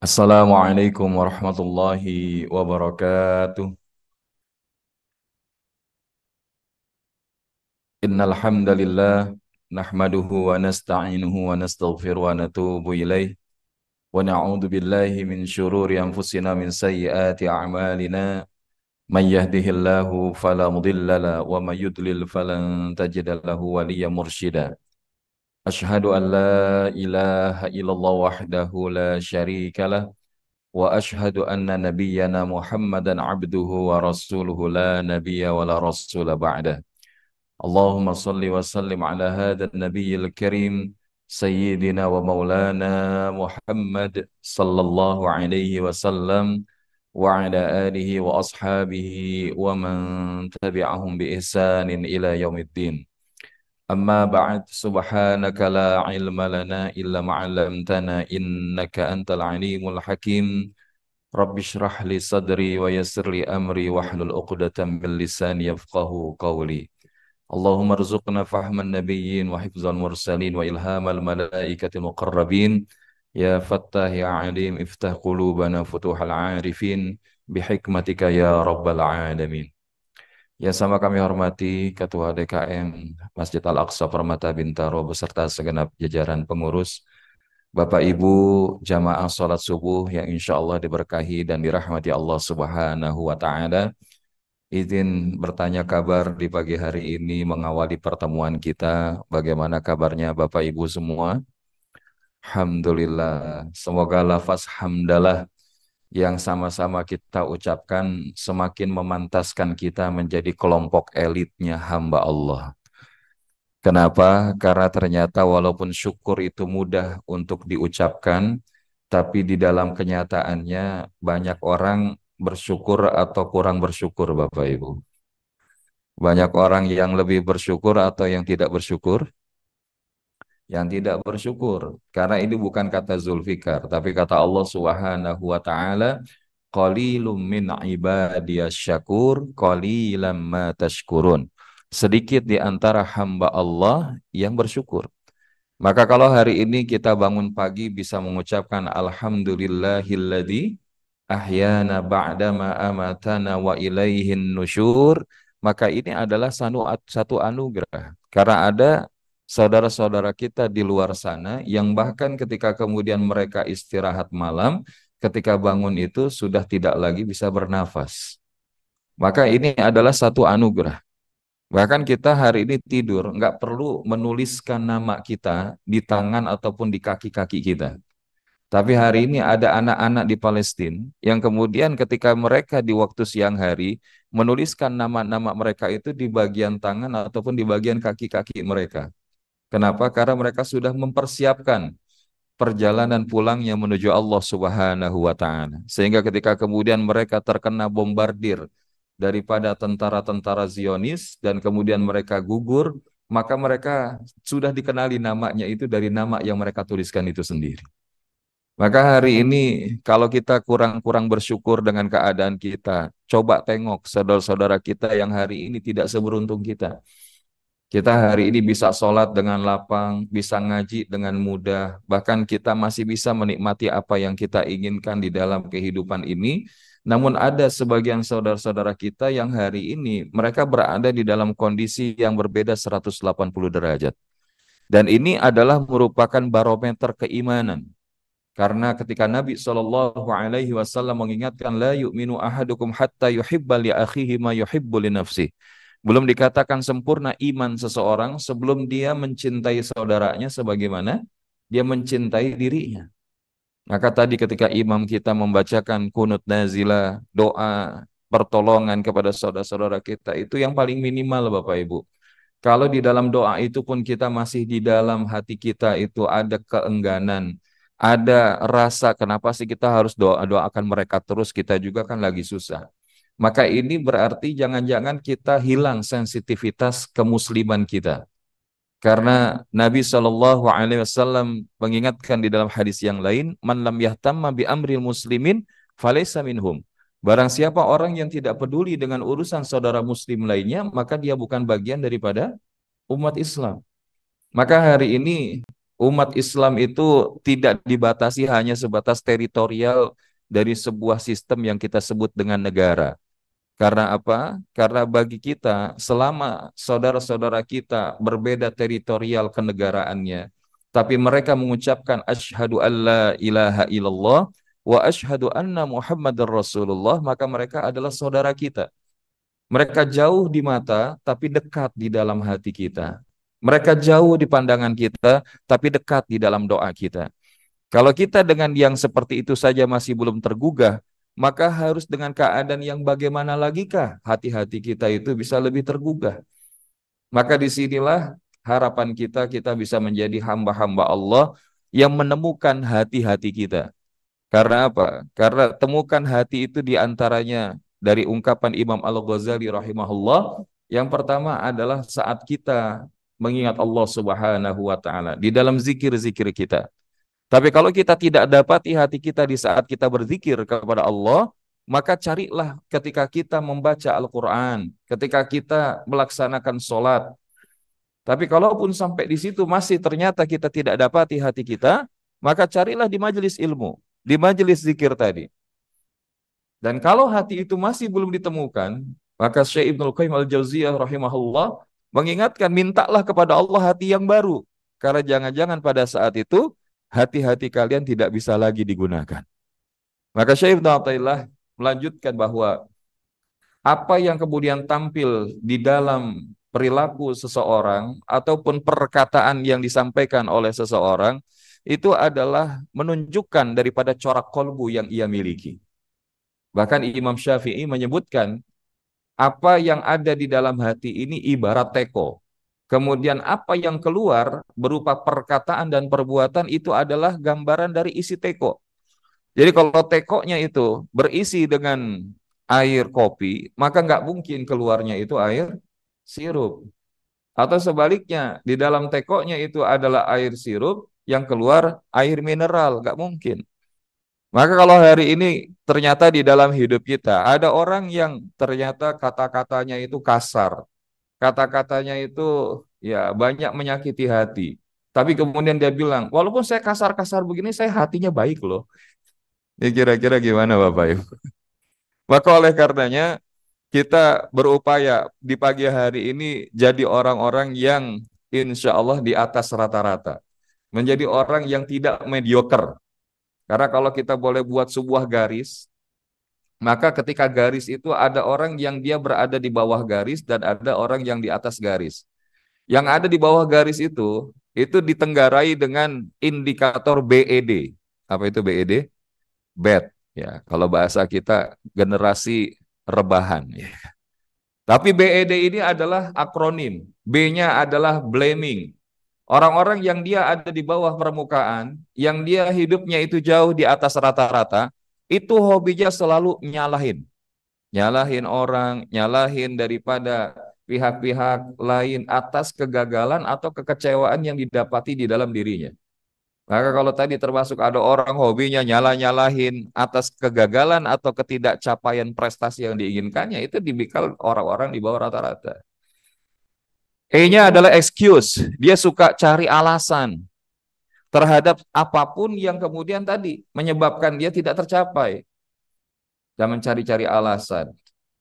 Assalamualaikum warahmatullahi wabarakatuh. Innal hamdalillah nahmaduhu wa nasta'inuhu wa nastaghfiruhu wa natubu ilaih wa na'udzu billahi min syururi anfusina min sayyiati a'malina may yahdihillahu fala mudilla la wa may yudlil falan tajida lahu waliyyan mursyida. Asyhadu an la ilaha illallah wahdahu la syarika lah wa ashhadu anna nabiyyana Muhammadan abduhu wa rasuluhu la nabiyya wa la rasula ba'dah. Allahumma salli wa sallim ala hadha an-nabiyyil karim sayyidina wa maulana Muhammad sallallahu alaihi wasallam wa ala alihi wa ashabihi wa man tabi'ahum bi ihsanin ila yaumiddin. Amma ba'd, subhanaka la ilma lana illa ma 'allamtana innaka antal alimul hakim. Rabbi shrah li sadri wa yassir li amri wahlul 'uqdatam min lisani yafqahu qawli. Allahumma rzuqna fahman nabiyyin wa hifzal mursalin wa ilhamal malaikatil muqarrabin. Ya Fattah ya Alim iftah qulubana futuhal arifin bihikmatika ya rabbal alamin. Yang sama kami hormati Ketua DKM Masjid Al-Aqsa Permata Bintaro beserta segenap jajaran pengurus, Bapak Ibu jamaah sholat subuh yang insya Allah diberkahi dan dirahmati Allah Subhanahu wa Ta'ala. Izin bertanya kabar di pagi hari ini mengawali pertemuan kita. Bagaimana kabarnya Bapak Ibu semua? Alhamdulillah. Semoga lafaz hamdalah yang sama-sama kita ucapkan semakin memantaskan kita menjadi kelompok elitnya hamba Allah. Kenapa? Karena ternyata walaupun syukur itu mudah untuk diucapkan, tapi di dalam kenyataannya banyak orang bersyukur atau kurang bersyukur, Bapak Ibu. Banyak orang yang lebih bersyukur atau yang tidak bersyukur, yang tidak bersyukur. Karena ini bukan kata Zulfikar, tapi kata Allah Subhanahu wa taala, qalilum min ibadiyas syakur, qalilam ma tashkurun. Sedikit di antara hamba Allah yang bersyukur. Maka kalau hari ini kita bangun pagi bisa mengucapkan alhamdulillahilladzi ahyana ba'dama amatana wa ilaihin nusyur, maka ini adalah satu anugerah. Karena ada saudara-saudara kita di luar sana yang bahkan ketika kemudian mereka istirahat malam, ketika bangun itu sudah tidak lagi bisa bernafas. Maka ini adalah satu anugerah. Bahkan kita hari ini tidur, nggak perlu menuliskan nama kita di tangan ataupun di kaki-kaki kita. Tapi hari ini ada anak-anak di Palestina yang kemudian ketika mereka di waktu siang hari menuliskan nama-nama mereka itu di bagian tangan ataupun di bagian kaki-kaki mereka. Kenapa? Karena mereka sudah mempersiapkan perjalanan pulangnya menuju Allah Subhanahu wa taala. Sehingga ketika kemudian mereka terkena bombardir daripada tentara-tentara Zionis dan kemudian mereka gugur, maka mereka sudah dikenali namanya itu dari nama yang mereka tuliskan itu sendiri. Maka hari ini kalau kita kurang-kurang bersyukur dengan keadaan kita, coba tengok saudara-saudara kita yang hari ini tidak seberuntung kita. Kita hari ini bisa sholat dengan lapang, bisa ngaji dengan mudah, bahkan kita masih bisa menikmati apa yang kita inginkan di dalam kehidupan ini. Namun ada sebagian saudara-saudara kita yang hari ini mereka berada di dalam kondisi yang berbeda 180 derajat. Dan ini adalah merupakan barometer keimanan. Karena ketika Nabi Shallallahu Alaihi Wasallam mengingatkan la yu'minu ahadukum hatta yuhibba li akhihi ma yuhibbu li nafsihi. Belum dikatakan sempurna iman seseorang sebelum dia mencintai saudaranya sebagaimana dia mencintai dirinya. Maka tadi ketika imam kita membacakan kunut nazilah, doa pertolongan kepada saudara-saudara kita, itu yang paling minimal Bapak Ibu. Kalau di dalam doa itu pun kita masih di dalam hati kita itu ada keengganan, ada rasa kenapa sih kita harus doakan mereka terus, kita juga kan lagi susah. Maka ini berarti jangan-jangan kita hilang sensitivitas kemusliman kita. Karena Nabi Shallallahu Alaihi Wasallam mengingatkan di dalam hadis yang lain, man lam yahtamma bi amril muslimin falaysa minhum. Barang siapa orang yang tidak peduli dengan urusan saudara muslim lainnya, maka dia bukan bagian daripada umat Islam. Maka hari ini Umat Islam itu tidak dibatasi hanya sebatas teritorial dari sebuah sistem yang kita sebut dengan negara. Karena apa? Karena bagi kita, selama saudara-saudara kita berbeda teritorial kenegaraannya, tapi mereka mengucapkan asyhadu alla ilaha illallah wa asyhadu anna Muhammadar Rasulullah, maka mereka adalah saudara kita. Mereka jauh di mata, tapi dekat di dalam hati kita. Mereka jauh di pandangan kita, tapi dekat di dalam doa kita. Kalau kita dengan yang seperti itu saja masih belum tergugah, maka harus dengan keadaan yang bagaimana lagikah hati-hati kita itu bisa lebih tergugah. Maka disinilah harapan kita, kita bisa menjadi hamba-hamba Allah yang menemukan hati-hati kita. Karena apa? Karena temukan hati itu diantaranya dari ungkapan Imam Al-Ghazali rahimahullah. Yang pertama adalah saat kita mengingat Allah Subhanahu wa taala di dalam zikir-zikir kita. Tapi kalau kita tidak dapati hati kita di saat kita berzikir kepada Allah, maka carilah ketika kita membaca Al-Quran, ketika kita melaksanakan sholat. Tapi kalaupun sampai di situ masih ternyata kita tidak dapati hati kita, maka carilah di majelis ilmu, di majelis zikir tadi. Dan kalau hati itu masih belum ditemukan, maka Syekh Ibnul Qayyim Al-Jauziyah rahimahullah mengingatkan, mintalah kepada Allah hati yang baru. Karena jangan-jangan pada saat itu hati-hati kalian tidak bisa lagi digunakan. Maka Syekh Ibnu Athaillah melanjutkan bahwa apa yang kemudian tampil di dalam perilaku seseorang ataupun perkataan yang disampaikan oleh seseorang itu adalah menunjukkan daripada corak kolbu yang ia miliki. Bahkan Imam Syafi'i menyebutkan apa yang ada di dalam hati ini ibarat teko. Kemudian apa yang keluar berupa perkataan dan perbuatan itu adalah gambaran dari isi teko. Jadi kalau tekonya itu berisi dengan air kopi, maka nggak mungkin keluarnya itu air sirup. Atau sebaliknya, di dalam tekonya itu adalah air sirup, yang keluar air mineral, nggak mungkin. Maka kalau hari ini ternyata di dalam hidup kita ada orang yang ternyata kata-katanya itu kasar, kata-katanya itu ya banyak menyakiti hati. Tapi kemudian dia bilang, walaupun saya kasar-kasar begini, saya hatinya baik loh. Ya kira-kira gimana Bapak Ibu? Maka oleh karenanya kita berupaya di pagi hari ini jadi orang-orang yang insya Allah di atas rata-rata. Menjadi orang yang tidak mediocre. Karena kalau kita boleh buat sebuah garis, maka ketika garis itu ada orang yang dia berada di bawah garis dan ada orang yang di atas garis. Yang ada di bawah garis itu ditenggarai dengan indikator BED. Apa itu BED? Bad. Ya, kalau bahasa kita generasi rebahan. Ya. Tapi BED ini adalah akronim. B-nya adalah blaming. Orang-orang yang dia ada di bawah permukaan, yang dia hidupnya itu jauh di atas rata-rata, itu hobinya selalu nyalahin. Nyalahin orang, nyalahin daripada pihak-pihak lain atas kegagalan atau kekecewaan yang didapati di dalam dirinya. Maka kalau tadi termasuk ada orang hobinya nyala-nyalahin atas kegagalan atau ketidakcapaian prestasi yang diinginkannya, itu dibikal orang-orang di bawah rata-rata. E-nya adalah excuse. Dia suka cari alasan terhadap apapun yang kemudian tadi menyebabkan dia tidak tercapai. Dan mencari-cari alasan.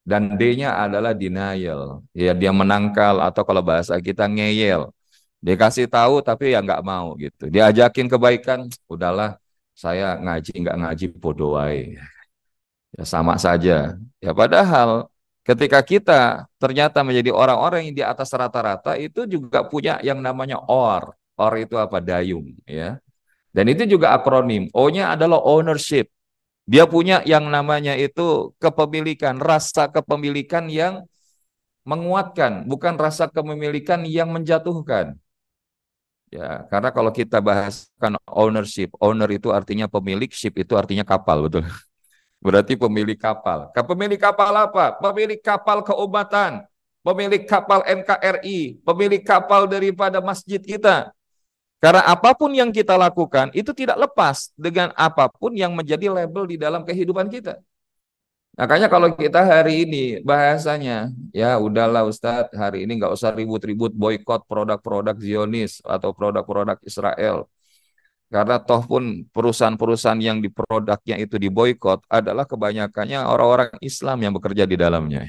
Dan D-nya adalah denial. Ya, dia menangkal atau kalau bahasa kita ngeyel. Dia kasih tahu tapi ya nggak mau gitu. Diajakin kebaikan, udahlah saya ngaji nggak ngaji bodoh wae. Ya sama saja. Ya padahal ketika kita ternyata menjadi orang-orang yang di atas rata-rata itu juga punya yang namanya OR. OR itu apa? Dayung ya. Dan itu juga akronim. O-nya adalah ownership. Dia punya yang namanya itu kepemilikan, rasa kepemilikan yang menguatkan, bukan rasa kepemilikan yang menjatuhkan. Ya, karena kalau kita bahaskan ownership, owner itu artinya pemilik, ship itu artinya kapal, betul. Berarti pemilik kapal. Pemilik kapal apa? Pemilik kapal keumatan, pemilik kapal NKRI, pemilik kapal daripada masjid kita. Karena apapun yang kita lakukan itu tidak lepas dengan apapun yang menjadi label di dalam kehidupan kita. Makanya kalau kita hari ini bahasanya, ya udahlah Ustadz, hari ini nggak usah ribut-ribut boykot produk-produk Zionis atau produk-produk Israel. Karena toh pun perusahaan-perusahaan yang di produknya itu diboykot adalah kebanyakannya orang-orang Islam yang bekerja di dalamnya.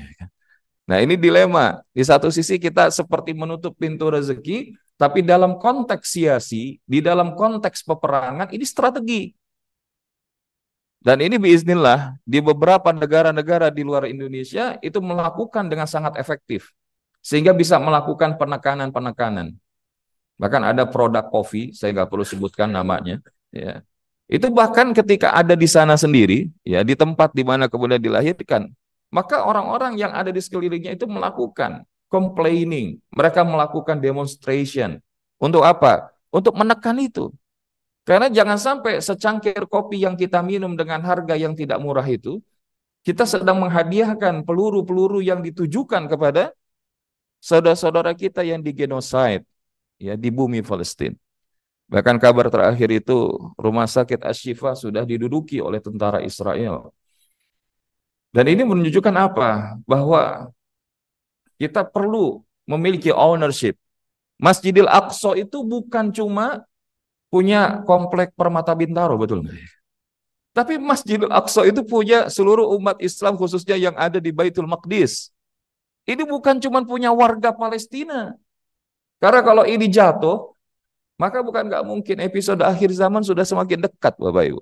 Nah, ini dilema. Di satu sisi kita seperti menutup pintu rezeki, tapi dalam konteks siasi, di dalam konteks peperangan, ini strategi. Dan ini biiznillah, di beberapa negara-negara di luar Indonesia itu melakukan dengan sangat efektif. Sehingga bisa melakukan penekanan-penekanan. Bahkan ada produk kopi, saya nggak perlu sebutkan namanya. Ya. Itu bahkan ketika ada di sana sendiri, ya di tempat di mana kemudian dilahirkan, maka orang-orang yang ada di sekelilingnya itu melakukan complaining, mereka melakukan demonstration. Untuk apa? Untuk menekan itu. Karena jangan sampai secangkir kopi yang kita minum dengan harga yang tidak murah itu, kita sedang menghadiahkan peluru-peluru yang ditujukan kepada saudara-saudara kita yang digenoside ya di bumi Palestina. Bahkan kabar terakhir itu rumah sakit Asy-Syifa sudah diduduki oleh tentara Israel. Dan ini menunjukkan apa? Bahwa kita perlu memiliki ownership. Masjidil Aqsa itu bukan cuma punya komplek Permata Bintaro, betul nggak? Tapi Masjidil Aqsa itu punya seluruh umat Islam khususnya yang ada di Baitul Maqdis. Ini bukan cuma punya warga Palestina. Karena kalau ini jatuh, maka bukan nggak mungkin episode akhir zaman sudah semakin dekat, Bapak Ibu.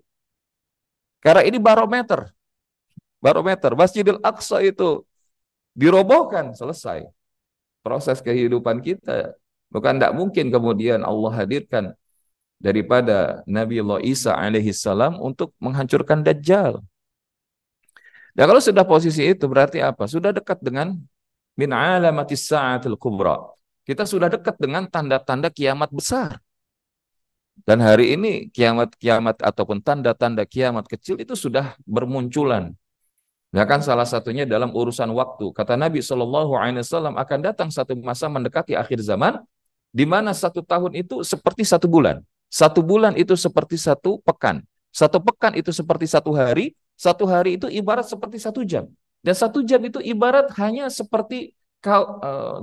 Karena ini barometer. Barometer. Masjidil Aqsa itu dirobohkan, selesai. Proses kehidupan kita. Bukan tidak mungkin kemudian Allah hadirkan daripada Nabi Allah Isa alaihi salam untuk menghancurkan Dajjal. Dan kalau sudah posisi itu berarti apa? Sudah dekat dengan min alamatis sa'atil kubra. Kita sudah dekat dengan tanda-tanda kiamat besar. Dan hari ini kiamat-kiamat ataupun tanda-tanda kiamat kecil itu sudah bermunculan. Bahkan salah satunya dalam urusan waktu. Kata Nabi SAW akan datang satu masa mendekati akhir zaman, di mana satu tahun itu seperti satu bulan. Satu bulan itu seperti satu pekan. Satu pekan itu seperti satu hari itu ibarat seperti satu jam. Dan satu jam itu ibarat hanya seperti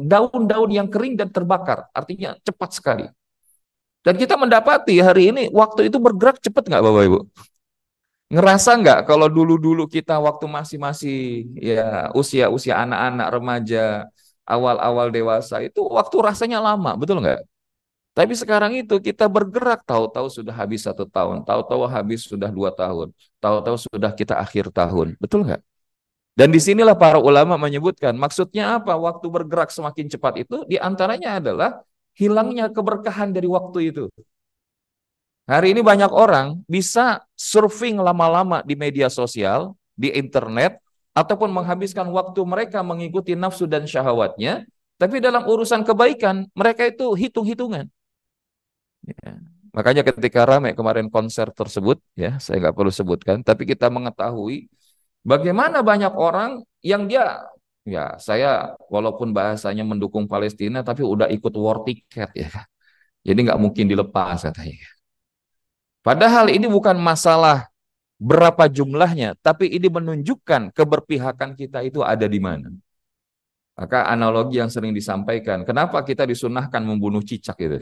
daun-daun yang kering dan terbakar. Artinya cepat sekali. Dan kita mendapati hari ini waktu itu bergerak cepat nggak Bapak Ibu? Ngerasa nggak kalau dulu-dulu kita waktu masih ya usia-usia anak-anak remaja, awal-awal dewasa itu waktu rasanya lama, betul nggak? Tapi sekarang itu kita bergerak, tahu-tahu sudah habis satu tahun, tahu-tahu habis sudah 2 tahun, tahu-tahu sudah kita akhir tahun, betul nggak? Dan disinilah para ulama menyebutkan, maksudnya apa? Waktu bergerak semakin cepat itu, diantaranya adalah hilangnya keberkahan dari waktu itu. Hari ini banyak orang bisa surfing lama-lama di media sosial, di internet, ataupun menghabiskan waktu mereka mengikuti nafsu dan syahwatnya, tapi dalam urusan kebaikan, mereka itu hitung-hitungan. Ya. Makanya ketika ramai kemarin konser tersebut, ya saya nggak perlu sebutkan, tapi kita mengetahui bagaimana banyak orang yang dia, ya saya walaupun bahasanya mendukung Palestina, tapi udah ikut war ticket ya, jadi nggak mungkin dilepas katanya. Padahal ini bukan masalah berapa jumlahnya, tapi ini menunjukkan keberpihakan kita itu ada di mana. Maka analogi yang sering disampaikan, kenapa kita disunahkan membunuh cicak itu?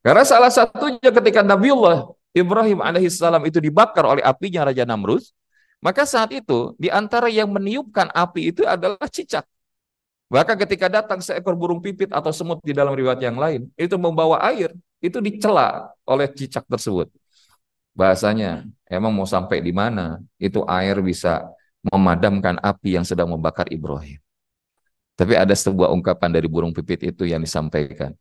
Karena salah satunya ketika Nabiullah Ibrahim alaihissalam itu dibakar oleh apinya Raja Namrud, maka saat itu di antara yang meniupkan api itu adalah cicak. Bahkan ketika datang seekor burung pipit atau semut di dalam riwayat yang lain, itu membawa air, itu dicela oleh cicak tersebut. Bahasanya, emang mau sampai di mana itu air bisa memadamkan api yang sedang membakar Ibrahim. Tapi ada sebuah ungkapan dari burung pipit itu yang disampaikan.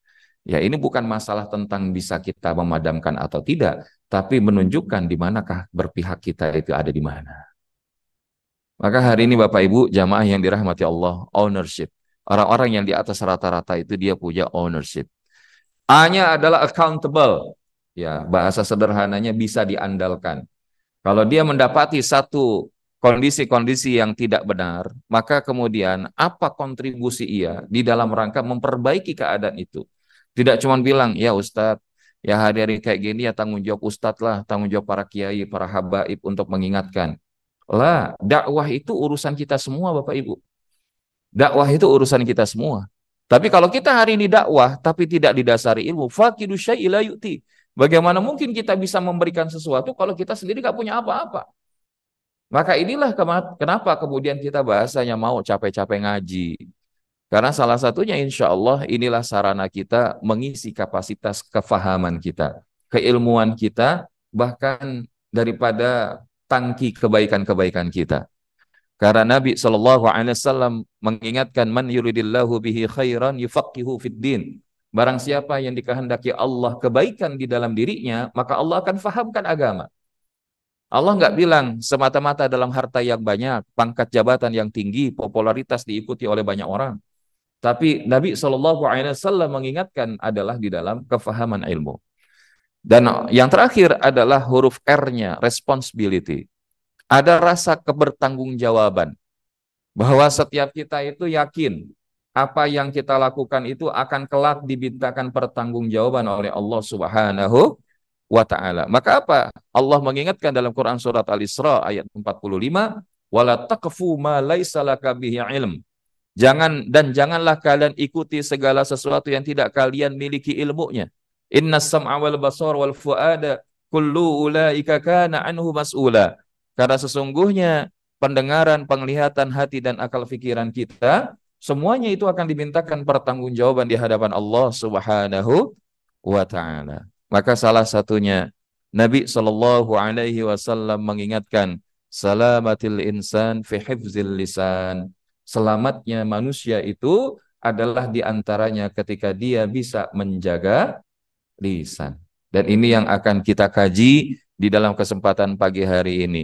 Ya ini bukan masalah tentang bisa kita memadamkan atau tidak, tapi menunjukkan di manakah berpihak kita itu ada di mana. Maka hari ini Bapak Ibu, jamaah yang dirahmati Allah, ownership. Orang-orang yang di atas rata-rata itu dia punya ownership. A-nya adalah accountable. Ya, bahasa sederhananya bisa diandalkan. Kalau dia mendapati satu kondisi-kondisi yang tidak benar, maka kemudian apa kontribusi ia di dalam rangka memperbaiki keadaan itu. Tidak cuma bilang, ya Ustadz, ya hari-hari kayak gini ya tanggung jawab Ustadz lah, tanggung jawab para kiai, para habaib untuk mengingatkan. Lah, dakwah itu urusan kita semua Bapak Ibu. Dakwah itu urusan kita semua. Tapi kalau kita hari ini dakwah tapi tidak didasari ilmu, faqidu syai'i la yu'ti. Bagaimana mungkin kita bisa memberikan sesuatu kalau kita sendiri nggak punya apa-apa? Maka inilah kenapa kemudian kita bahasanya mau capek-capek ngaji. Karena salah satunya insya Allah inilah sarana kita mengisi kapasitas kefahaman kita, keilmuan kita, bahkan daripada tangki kebaikan-kebaikan kita. Karena Nabi SAW mengingatkan man yuridillahu bihi khairan yufaqihu fid din. Barang siapa yang dikehendaki Allah kebaikan di dalam dirinya, maka Allah akan fahamkan agama. Allah nggak bilang semata-mata dalam harta yang banyak, pangkat jabatan yang tinggi, popularitas diikuti oleh banyak orang. Tapi Nabi SAW mengingatkan adalah di dalam kefahaman ilmu. Dan yang terakhir adalah huruf R-nya, responsibility. Ada rasa kebertanggungjawaban. Bahwa setiap kita itu yakin apa yang kita lakukan itu akan kelak dimintakan pertanggungjawaban oleh Allah Subhanahu wa taala. Maka apa? Allah mengingatkan dalam Quran surat Al-Isra ayat 45, "Wala taqfu ma laisa laka bihi ilm." Janganlah kalian ikuti segala sesuatu yang tidak kalian miliki ilmunya. Innas sam'a wal basar wal fuada kullu ulaika kana anhu mas'ula. Karena sesungguhnya pendengaran, penglihatan, hati dan akal pikiran kita semuanya itu akan dimintakan pertanggungjawaban di hadapan Allah Subhanahu wa taala. Maka salah satunya Nabi sallallahu alaihi wasallam mengingatkan salamatil insan fi hifzil lisan. Selamatnya manusia itu adalah diantaranya ketika dia bisa menjaga lisan. Dan ini yang akan kita kaji di dalam kesempatan pagi hari ini.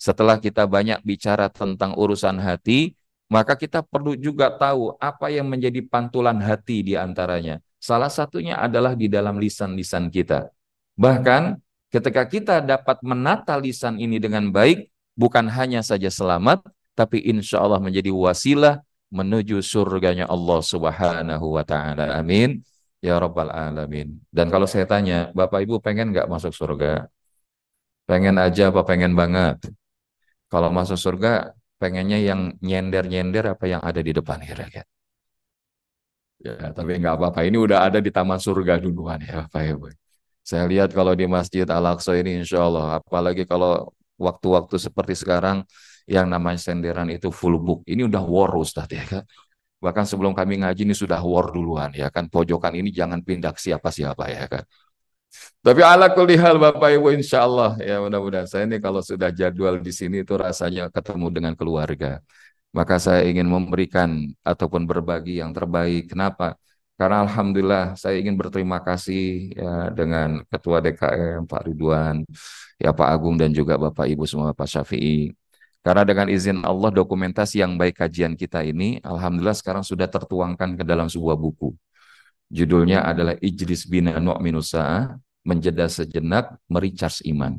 Setelah kita banyak bicara tentang urusan hati, maka kita perlu juga tahu apa yang menjadi pantulan hati di antaranya. Salah satunya adalah di dalam lisan-lisan kita. Bahkan ketika kita dapat menata lisan ini dengan baik, bukan hanya saja selamat, tapi insya Allah menjadi wasilah menuju surganya Allah Subhanahu wa taala. Amin ya rabbal alamin. Dan kalau saya tanya, Bapak Ibu pengen nggak masuk surga? Pengen aja apa pengen banget? Kalau masuk surga, pengennya yang nyender-nyender apa yang ada di depan kira-kira? Ya, tapi nggak apa-apa. Ini udah ada di taman surga duluan ya Bapak Ibu. Saya lihat kalau di Masjid Al-Aqsa ini insya Allah, apalagi kalau waktu-waktu seperti sekarang, yang namanya senderan itu full book. Ini udah war Ustaz ya kan. Bahkan sebelum kami ngaji ini sudah war duluan ya kan. Pojokan ini jangan pindah ke siapa-siapa ya kan. Tapi ala kulli hal Bapak Ibu insya Allah ya mudah-mudahan saya ini kalau sudah jadwal di sini itu rasanya ketemu dengan keluarga. Maka saya ingin memberikan ataupun berbagi yang terbaik. Kenapa? Karena Alhamdulillah saya ingin berterima kasih ya, dengan Ketua DKM Pak Ridwan, ya Pak Agung dan juga Bapak Ibu semua Pak Syafi'i. Karena dengan izin Allah dokumentasi yang baik kajian kita ini, Alhamdulillah sekarang sudah tertuangkan ke dalam sebuah buku. Judulnya adalah Ijlis Bina Nu'minus Sa'ah, menjeda sejenak, mericharge iman.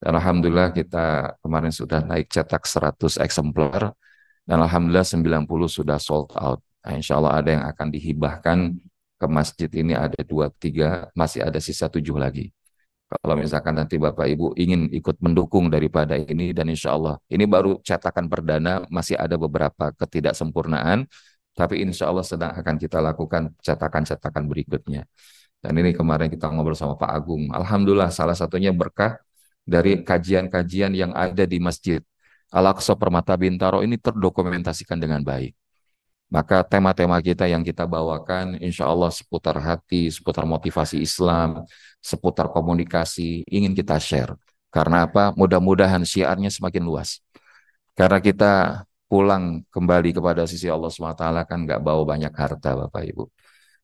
Dan Alhamdulillah kita kemarin sudah naik cetak 100 eksemplar, dan Alhamdulillah 90 sudah sold out. Nah, insya Allah ada yang akan dihibahkan ke masjid ini, ada 2, 3, masih ada sisa 7 lagi. Kalau misalkan nanti Bapak Ibu ingin ikut mendukung daripada ini, dan insya Allah ini baru cetakan perdana, masih ada beberapa ketidaksempurnaan, tapi insya Allah sedang akan kita lakukan cetakan-cetakan berikutnya. Dan ini kemarin kita ngobrol sama Pak Agung. Alhamdulillah salah satunya berkah dari kajian-kajian yang ada di Masjid Al-Aqsa Permata Bintaro ini terdokumentasikan dengan baik. Maka tema-tema kita yang kita bawakan insya Allah seputar hati, seputar motivasi Islam, seputar komunikasi, ingin kita share. Karena apa? Mudah-mudahan syiarnya semakin luas. Karena kita pulang kembali kepada sisi Allah SWT kan nggak bawa banyak harta Bapak Ibu.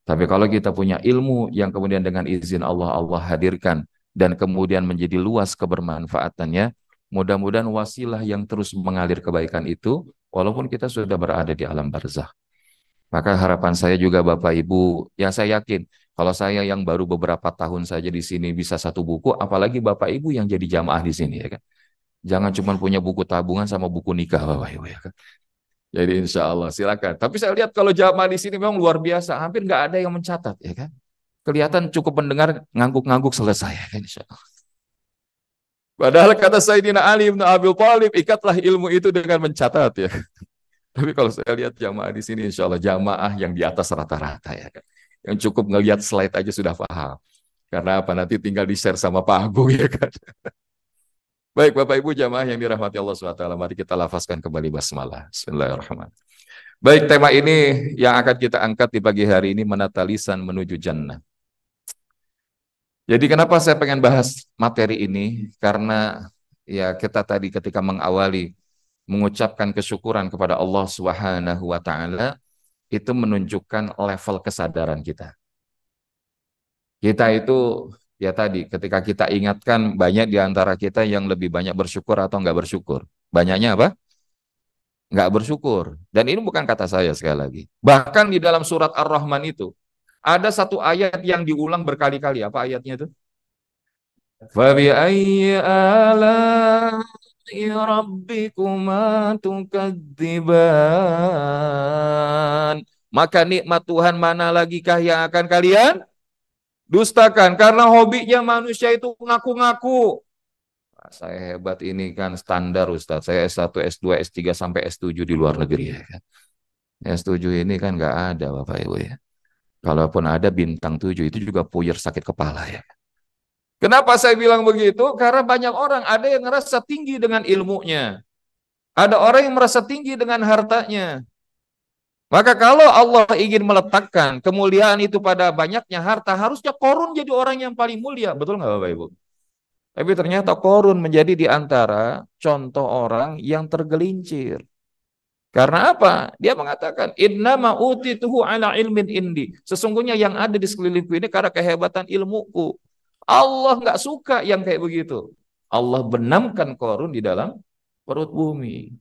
Tapi kalau kita punya ilmu yang kemudian dengan izin Allah, Allah hadirkan dan kemudian menjadi luas kebermanfaatannya, mudah-mudahan wasilah yang terus mengalir kebaikan itu, walaupun kita sudah berada di alam barzakh. Maka harapan saya juga Bapak Ibu, yang saya yakin, kalau saya yang baru beberapa tahun saja di sini bisa satu buku, apalagi Bapak Ibu yang jadi jamaah di sini ya kan. Jangan cuma punya buku tabungan sama buku nikah Bapak Ibu ya kan. Jadi insya Allah silakan. Tapi saya lihat kalau jamaah di sini memang luar biasa, hampir nggak ada yang mencatat ya kan. Kelihatan cukup mendengar ngangguk-ngangguk selesai ya kan insya Allah. Padahal kata Sayyidina Ali bin Abi Thalib, ikatlah ilmu itu dengan mencatat ya. Tapi kalau saya lihat jamaah di sini, insya Allah jamaah yang di atas rata-rata ya kan. Yang cukup ngelihat slide aja sudah paham. Karena apa? Nanti tinggal di-share sama Pak Agung ya kan. Baik Bapak Ibu jamaah yang dirahmati Allah SWT, mari kita lafazkan kembali basmalah. Bismillahirrahmanirrahim. Baik, tema ini yang akan kita angkat di pagi hari ini, menata lisan menuju jannah. Jadi kenapa saya pengen bahas materi ini? Karena ya kita tadi ketika mengawali mengucapkan kesyukuran kepada Allah Subhanahu wa taala itu menunjukkan level kesadaran kita. Kita itu ya tadi ketika kita ingatkan banyak di antara kita yang lebih banyak bersyukur atau enggak bersyukur. Banyaknya apa? Enggak bersyukur. Dan ini bukan kata saya sekali lagi. Bahkan di dalam surat Ar-Rahman itu ada satu ayat yang diulang berkali-kali. Apa ayatnya itu? فَبِأَيِّ آلَاءِ رَبِّكُمَا تُكَذِّبَانِ. Maka nikmat Tuhan mana lagikah yang akan kalian dustakan? Karena hobinya manusia itu ngaku-ngaku. Saya hebat ini kan standar Ustaz. Saya S1, S2, S3 sampai S7 di luar negeri ya kan. S7 ini kan nggak ada Bapak Ibu ya. Kalaupun ada bintang 7 itu juga puyer sakit kepala ya. Kenapa saya bilang begitu? Karena banyak orang ada yang merasa tinggi dengan ilmunya. Ada orang yang merasa tinggi dengan hartanya. Maka kalau Allah ingin meletakkan kemuliaan itu pada banyaknya harta, harusnya Korun jadi orang yang paling mulia. Betul nggak Bapak Ibu? Tapi ternyata Korun menjadi di antara contoh orang yang tergelincir. Karena apa? Dia mengatakan, innama utituhu ala ilmin indi. Sesungguhnya yang ada di sekelilingku ini karena kehebatan ilmuku. Allah nggak suka yang kayak begitu. Allah benamkan Korun di dalam perut bumi.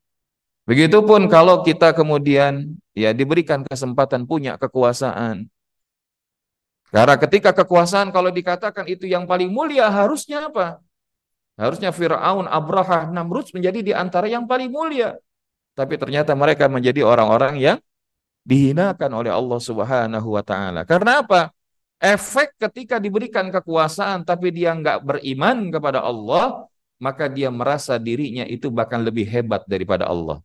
Begitupun kalau kita kemudian ya diberikan kesempatan punya kekuasaan. Karena ketika kekuasaan kalau dikatakan itu yang paling mulia, harusnya apa? Harusnya Fir'aun, Abraha, Namrud menjadi di antara yang paling mulia. Tapi ternyata mereka menjadi orang-orang yang dihinakan oleh Allah Subhanahu wa taala. Karena apa? Efek ketika diberikan kekuasaan tapi dia nggak beriman kepada Allah, maka dia merasa dirinya itu bahkan lebih hebat daripada Allah.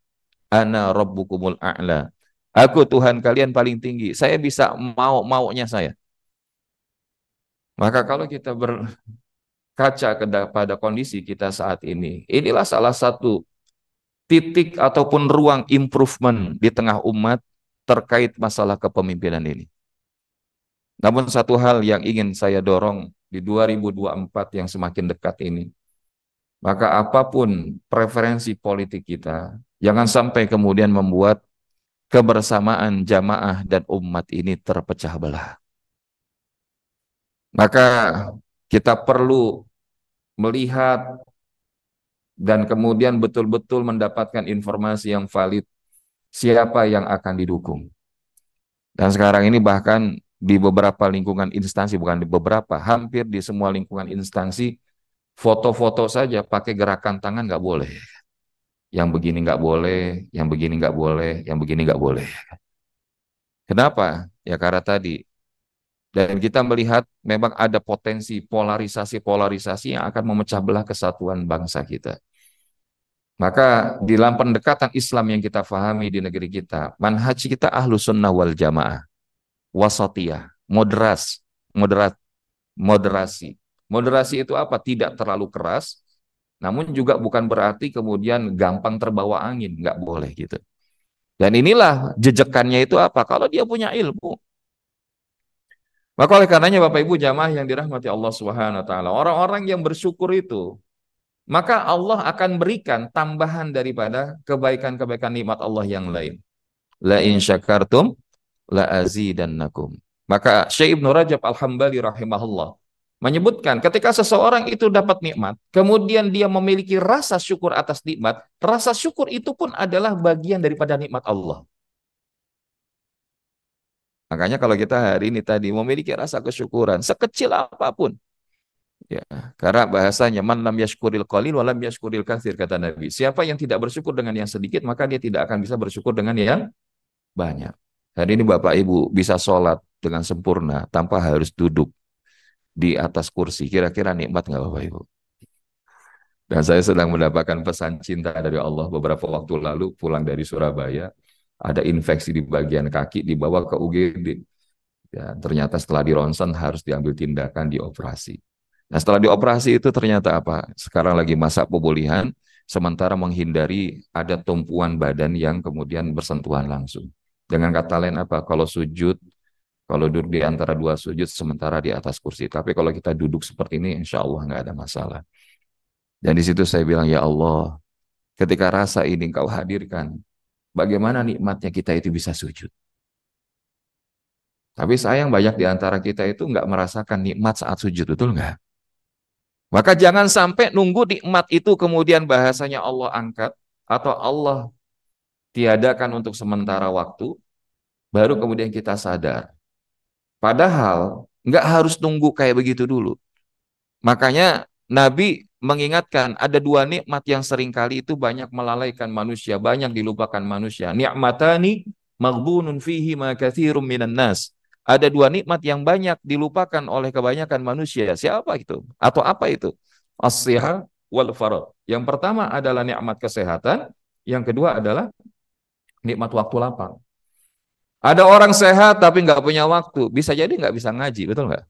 Ana rabbukumul a'la. Aku Tuhan kalian paling tinggi. Saya bisa mau-maunya saya. Maka kalau kita berkaca pada kondisi kita saat ini, inilah salah satu titik ataupun ruang improvement di tengah umat terkait masalah kepemimpinan ini. Namun satu hal yang ingin saya dorong di 2024 yang semakin dekat ini, maka apapun preferensi politik kita, jangan sampai kemudian membuat kebersamaan jamaah dan umat ini terpecah belah. Maka kita perlu melihat dan kemudian betul-betul mendapatkan informasi yang valid siapa yang akan didukung. Dan sekarang ini bahkan di beberapa lingkungan instansi, bukan di beberapa, hampir di semua lingkungan instansi, foto-foto saja pakai gerakan tangan nggak boleh. Yang begini nggak boleh, yang begini nggak boleh, yang begini nggak boleh. Kenapa? Ya karena tadi. Dan kita melihat memang ada potensi polarisasi-polarisasi yang akan memecah belah kesatuan bangsa kita. Maka di dalam pendekatan Islam yang kita fahami di negeri kita, manhaj kita ahlu sunnah wal jamaah, wasatiyah, moderasi. Moderasi itu apa? Tidak terlalu keras, namun juga bukan berarti kemudian gampang terbawa angin, nggak boleh gitu. Dan inilah jejekannya itu apa? Kalau dia punya ilmu. Maka oleh karenanya Bapak Ibu jamaah yang dirahmati Allah Subhanahu wa taala, orang-orang yang bersyukur itu, maka Allah akan berikan tambahan daripada kebaikan-kebaikan nikmat Allah yang lain. La in syakartum la azidannakum. Maka Syekh Ibnu Rajab Al-Hambali rahimahullah menyebutkan ketika seseorang itu dapat nikmat, kemudian dia memiliki rasa syukur atas nikmat, rasa syukur itu pun adalah bagian daripada nikmat Allah. Makanya kalau kita hari ini tadi memiliki rasa kesyukuran sekecil apapun, ya, karena bahasanya man lam yashkuril qalil wa lam yashkuril katsir kata Nabi. Siapa yang tidak bersyukur dengan yang sedikit, maka dia tidak akan bisa bersyukur dengan yang banyak. Hari ini Bapak Ibu bisa sholat dengan sempurna tanpa harus duduk di atas kursi. Kira-kira nikmat nggak Bapak Ibu? Dan saya sedang mendapatkan pesan cinta dari Allah beberapa waktu lalu pulang dari Surabaya. Ada infeksi di bagian kaki dibawa ke UGD. Ya, ternyata setelah dironsen harus diambil tindakan dioperasi. Nah, setelah dioperasi itu ternyata apa? Sekarang lagi masa pemulihan, sementara menghindari ada tumpuan badan yang kemudian bersentuhan langsung. Dengan kata lain apa? Kalau sujud, kalau duduk di antara dua sujud, sementara di atas kursi. Tapi kalau kita duduk seperti ini, insya Allah nggak ada masalah. Dan di situ saya bilang, ya Allah, ketika rasa ini Engkau hadirkan, bagaimana nikmatnya kita itu bisa sujud? Tapi sayang banyak di antara kita itu nggak merasakan nikmat saat sujud, betul nggak? Maka jangan sampai nunggu nikmat itu kemudian bahasanya Allah angkat atau Allah tiadakan untuk sementara waktu, baru kemudian kita sadar. Padahal nggak harus nunggu kayak begitu dulu. Makanya Nabi mengingatkan ada dua nikmat yang seringkali itu banyak melalaikan manusia, banyak dilupakan manusia. Ni'matani maghbunun fihi ma katsirum minan nas. Ada dua nikmat yang banyak dilupakan oleh kebanyakan manusia. Siapa itu? Atau apa itu? As-siha wal farad. Yang pertama adalah nikmat kesehatan, yang kedua adalah nikmat waktu lapang. Ada orang sehat tapi nggak punya waktu, bisa jadi nggak bisa ngaji, betul nggak?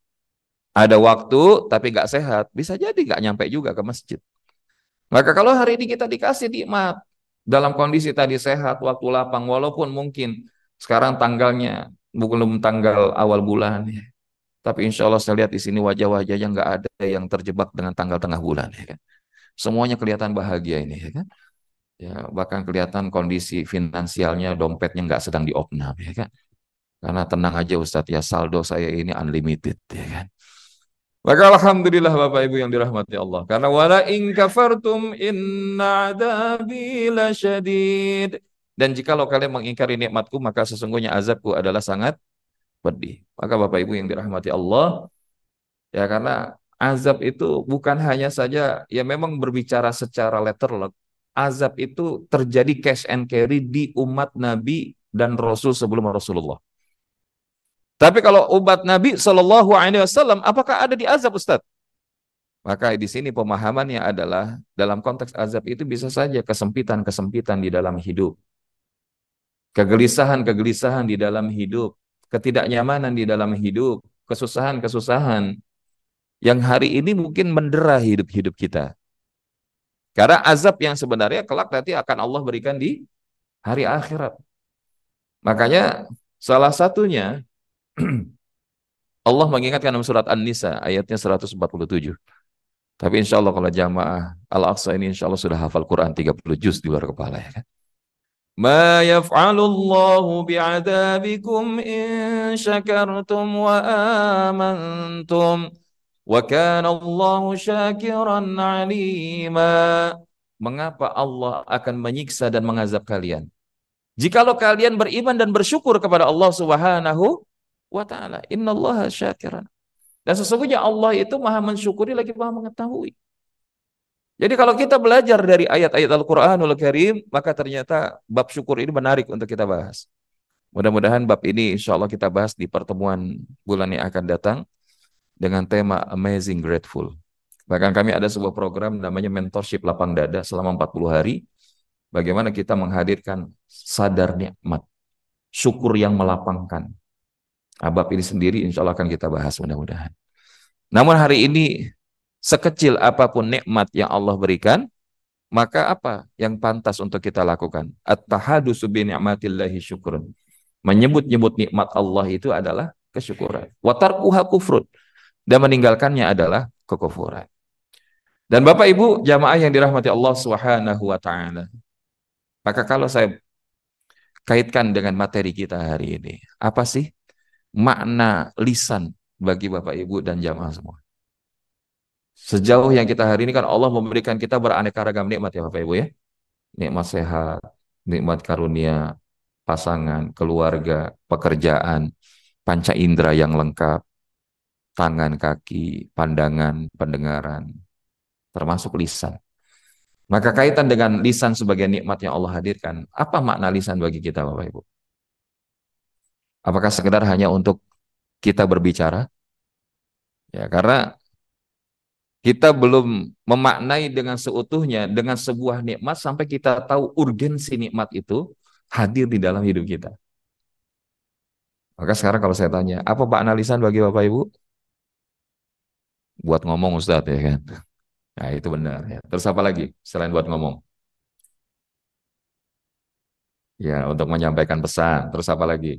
Ada waktu tapi nggak sehat, bisa jadi nggak nyampe juga ke masjid. Maka kalau hari ini kita dikasih nikmat dalam kondisi tadi sehat, waktu lapang, walaupun mungkin sekarang tanggalnya belum tanggal awal bulan, ya. Tapi insya Allah saya lihat di sini wajah-wajahnya nggak ada yang terjebak dengan tanggal tengah bulan, ya kan? Semuanya kelihatan bahagia ini, ya kan? Ya, bahkan kelihatan kondisi finansialnya, dompetnya nggak sedang diopnam, ya kan? Karena tenang aja Ustadz, ya saldo saya ini unlimited, ya kan? Maka alhamdulillah Bapak Ibu yang dirahmati Allah. Karena wala in kafartum inna adabi lasyadid. Dan jikalau kalian mengingkari nikmatku, maka sesungguhnya azabku adalah sangat pedih. Maka Bapak Ibu yang dirahmati Allah, ya karena azab itu bukan hanya saja, ya memang berbicara secara letterlock. Azab itu terjadi cash and carry di umat Nabi dan Rasul sebelum Rasulullah. Tapi kalau umat Nabi Shallallahu Alaihi Wasallam, apakah ada di azab, Ustaz? Maka di sini pemahamannya adalah dalam konteks azab itu bisa saja kesempitan-kesempitan di dalam hidup, kegelisahan-kegelisahan di dalam hidup, ketidaknyamanan di dalam hidup, kesusahan-kesusahan yang hari ini mungkin mendera hidup-hidup kita. Karena azab yang sebenarnya kelak nanti akan Allah berikan di hari akhirat. Makanya salah satunya Allah mengingatkan dalam surat An-Nisa ayatnya 147. Tapi insya Allah kalau jamaah Al-Aqsa ini insya Allah sudah hafal Quran 30 juz di luar kepala, ya kan? Ma yaf'alullahu bi'adabikum in syakartum wa amantum wa kana Allahu syakiran alima. Mengapa Allah akan menyiksa dan mengazab kalian? Jikalau kalian beriman dan bersyukur kepada Allah Subhanahu wa taala. Innallaha syakiran. Dan sesungguhnya Allah itu Maha mensyukuri lagi Maha mengetahui. Jadi kalau kita belajar dari ayat-ayat Al-Quranul Karim, maka ternyata bab syukur ini menarik untuk kita bahas. Mudah-mudahan bab ini insya Allah kita bahas di pertemuan bulan yang akan datang dengan tema Amazing Grateful. Bahkan kami ada sebuah program namanya Mentorship Lapang Dada selama 40 hari. Bagaimana kita menghadirkan sadar nikmat, syukur yang melapangkan. Bab ini sendiri insya Allah akan kita bahas mudah-mudahan. Namun hari ini sekecil apapun nikmat yang Allah berikan, maka apa yang pantas untuk kita lakukan? At-tahadusu bi ni'matillahi syukrun. Menyebut-nyebut nikmat Allah itu adalah kesyukuran. Wa tarkuha kufrun. Dan meninggalkannya adalah kekufuran. Dan Bapak Ibu jamaah yang dirahmati Allah Subhanahu wa taala. Maka kalau saya kaitkan dengan materi kita hari ini, apa sih makna lisan bagi Bapak Ibu dan jamaah semua? Sejauh yang kita hari ini kan Allah memberikan kita beraneka ragam nikmat ya Bapak Ibu ya. Nikmat sehat, nikmat karunia, pasangan, keluarga, pekerjaan, panca indera yang lengkap, tangan, kaki, pandangan, pendengaran, termasuk lisan. Maka kaitan dengan lisan sebagai nikmat yang Allah hadirkan, apa makna lisan bagi kita Bapak Ibu? Apakah sekedar hanya untuk kita berbicara? Ya, karena Kita belum memaknai dengan seutuhnya dengan sebuah nikmat sampai kita tahu urgensi nikmat itu hadir di dalam hidup kita. Maka sekarang kalau saya tanya, apa makna lisan bagi Bapak Ibu? Buat ngomong Ustadz ya kan? Nah itu benar ya. Terus apa lagi selain buat ngomong? Ya untuk menyampaikan pesan. Terus apa lagi?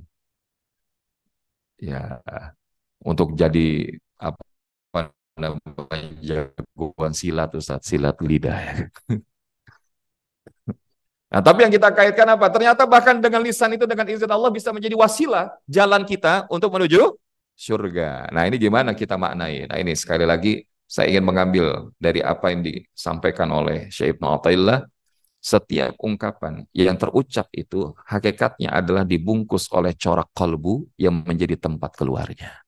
Ya untuk jadi apa namanya jagoan silat Ustadz, silat lidah ya. Nah, tapi yang kita kaitkan apa? Ternyata bahkan dengan lisan itu dengan izin Allah bisa menjadi wasilah jalan kita untuk menuju surga. Nah, ini gimana kita maknai? Nah, ini sekali lagi saya ingin mengambil dari apa yang disampaikan oleh Syekh Ibnu Athaillah. Setiap ungkapan yang terucap itu hakikatnya adalah dibungkus oleh corak kalbu yang menjadi tempat keluarnya.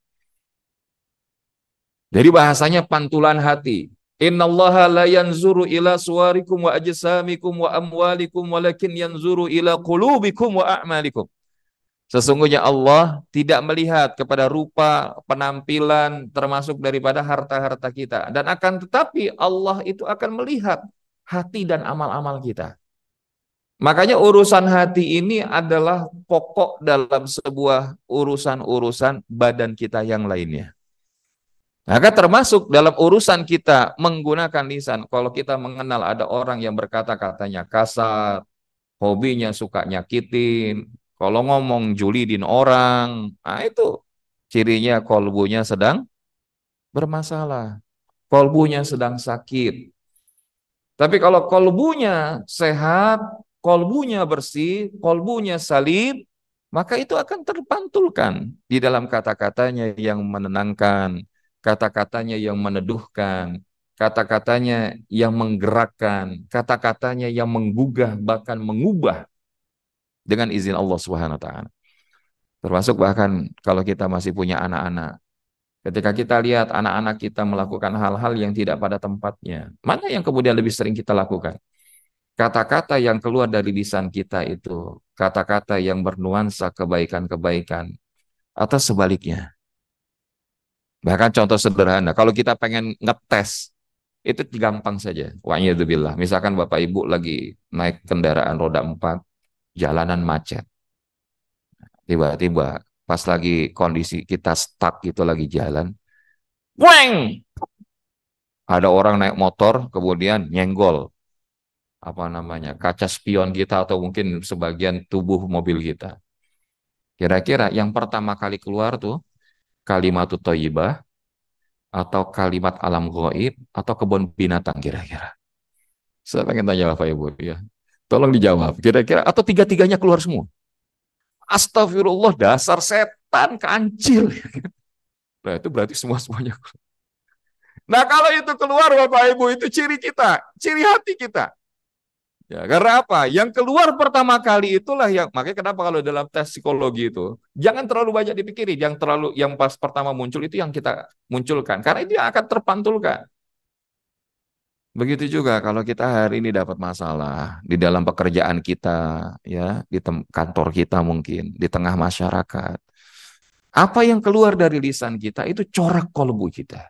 Jadi bahasanya pantulan hati. Innallaha la yanzuru ila suwarikum wa ajsamikum wa amwalikum walakin yanzuru ila qulubikum wa a'malikum. Sesungguhnya Allah tidak melihat kepada rupa, penampilan, termasuk daripada harta-harta kita. Dan akan tetapi Allah itu akan melihat hati dan amal-amal kita. Makanya urusan hati ini adalah pokok dalam sebuah urusan-urusan badan kita yang lainnya. Maka termasuk dalam urusan kita menggunakan lisan. Kalau kita mengenal ada orang yang berkata-katanya kasar, hobinya suka nyakitin, kalau ngomong julidin orang, nah itu cirinya kolbunya sedang bermasalah, kolbunya sedang sakit. Tapi kalau kolbunya sehat, kolbunya bersih, kolbunya salim, maka itu akan terpantulkan di dalam kata-katanya yang menenangkan, kata-katanya yang meneduhkan, kata-katanya yang menggerakkan, kata-katanya yang menggugah, bahkan mengubah dengan izin Allah Subhanahu wa taala. Termasuk bahkan kalau kita masih punya anak-anak, ketika kita lihat anak-anak kita melakukan hal-hal yang tidak pada tempatnya, mana yang kemudian lebih sering kita lakukan? Kata-kata yang keluar dari lisan kita itu, kata-kata yang bernuansa kebaikan-kebaikan, atau sebaliknya. Bahkan contoh sederhana, kalau kita pengen ngetes, itu gampang saja. Wa'iyadzubillah. Misalkan Bapak Ibu lagi naik kendaraan roda 4, jalanan macet. Tiba-tiba pas lagi kondisi kita stuck itu lagi jalan, weng! Ada orang naik motor kemudian nyenggol apa namanya kaca spion kita atau mungkin sebagian tubuh mobil kita. Kira-kira yang pertama kali keluar tuh kalimat thayyibah atau kalimat alam ghaib atau kebun binatang kira-kira. Saya pengen tanya Bapak Ibu ya. Tolong dijawab. Kira-kira atau tiga-tiganya keluar semua. Astagfirullah dasar setan kancil. Nah, itu berarti semua-semuanya. Nah, kalau itu keluar Bapak Ibu itu ciri kita, ciri hati kita. Ya, karena apa? Yang keluar pertama kali itulah yang makanya kenapa kalau dalam tes psikologi itu jangan terlalu banyak dipikirin, yang pas pertama muncul itu yang kita munculkan karena itu yang akan terpantulkan. Begitu juga kalau kita hari ini dapat masalah di dalam pekerjaan kita, ya, di kantor kita mungkin, di tengah masyarakat. Apa yang keluar dari lisan kita itu corak kolbu kita.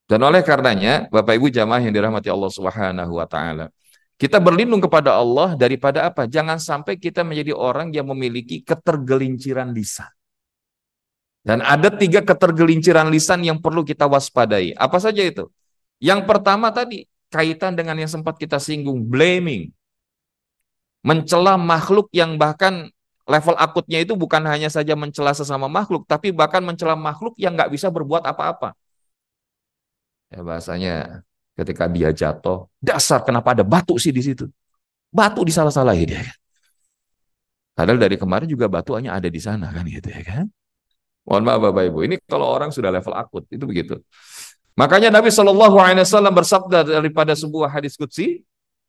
Dan oleh karenanya, Bapak Ibu jamaah yang dirahmati Allah Subhanahu wa taala, kita berlindung kepada Allah daripada apa? Jangan sampai kita menjadi orang yang memiliki ketergelinciran lisan. Dan ada 3 ketergelinciran lisan yang perlu kita waspadai. Apa saja itu? Yang pertama tadi, kaitan dengan yang sempat kita singgung, blaming. Mencela makhluk yang bahkan level akutnya itu bukan hanya saja mencela sesama makhluk, tapi bahkan mencela makhluk yang nggak bisa berbuat apa-apa. Ya bahasanya ketika dia jatuh, dasar kenapa ada batu sih di situ? Batu disalah-salahin dia. Padahal dari kemarin juga batu hanya ada di sana kan gitu ya kan. Mohon maaf Bapak Ibu, ini kalau orang sudah level akut itu begitu. Makanya Nabi Shallallahu Alaihi Wasallam bersabda daripada sebuah hadis qudsi,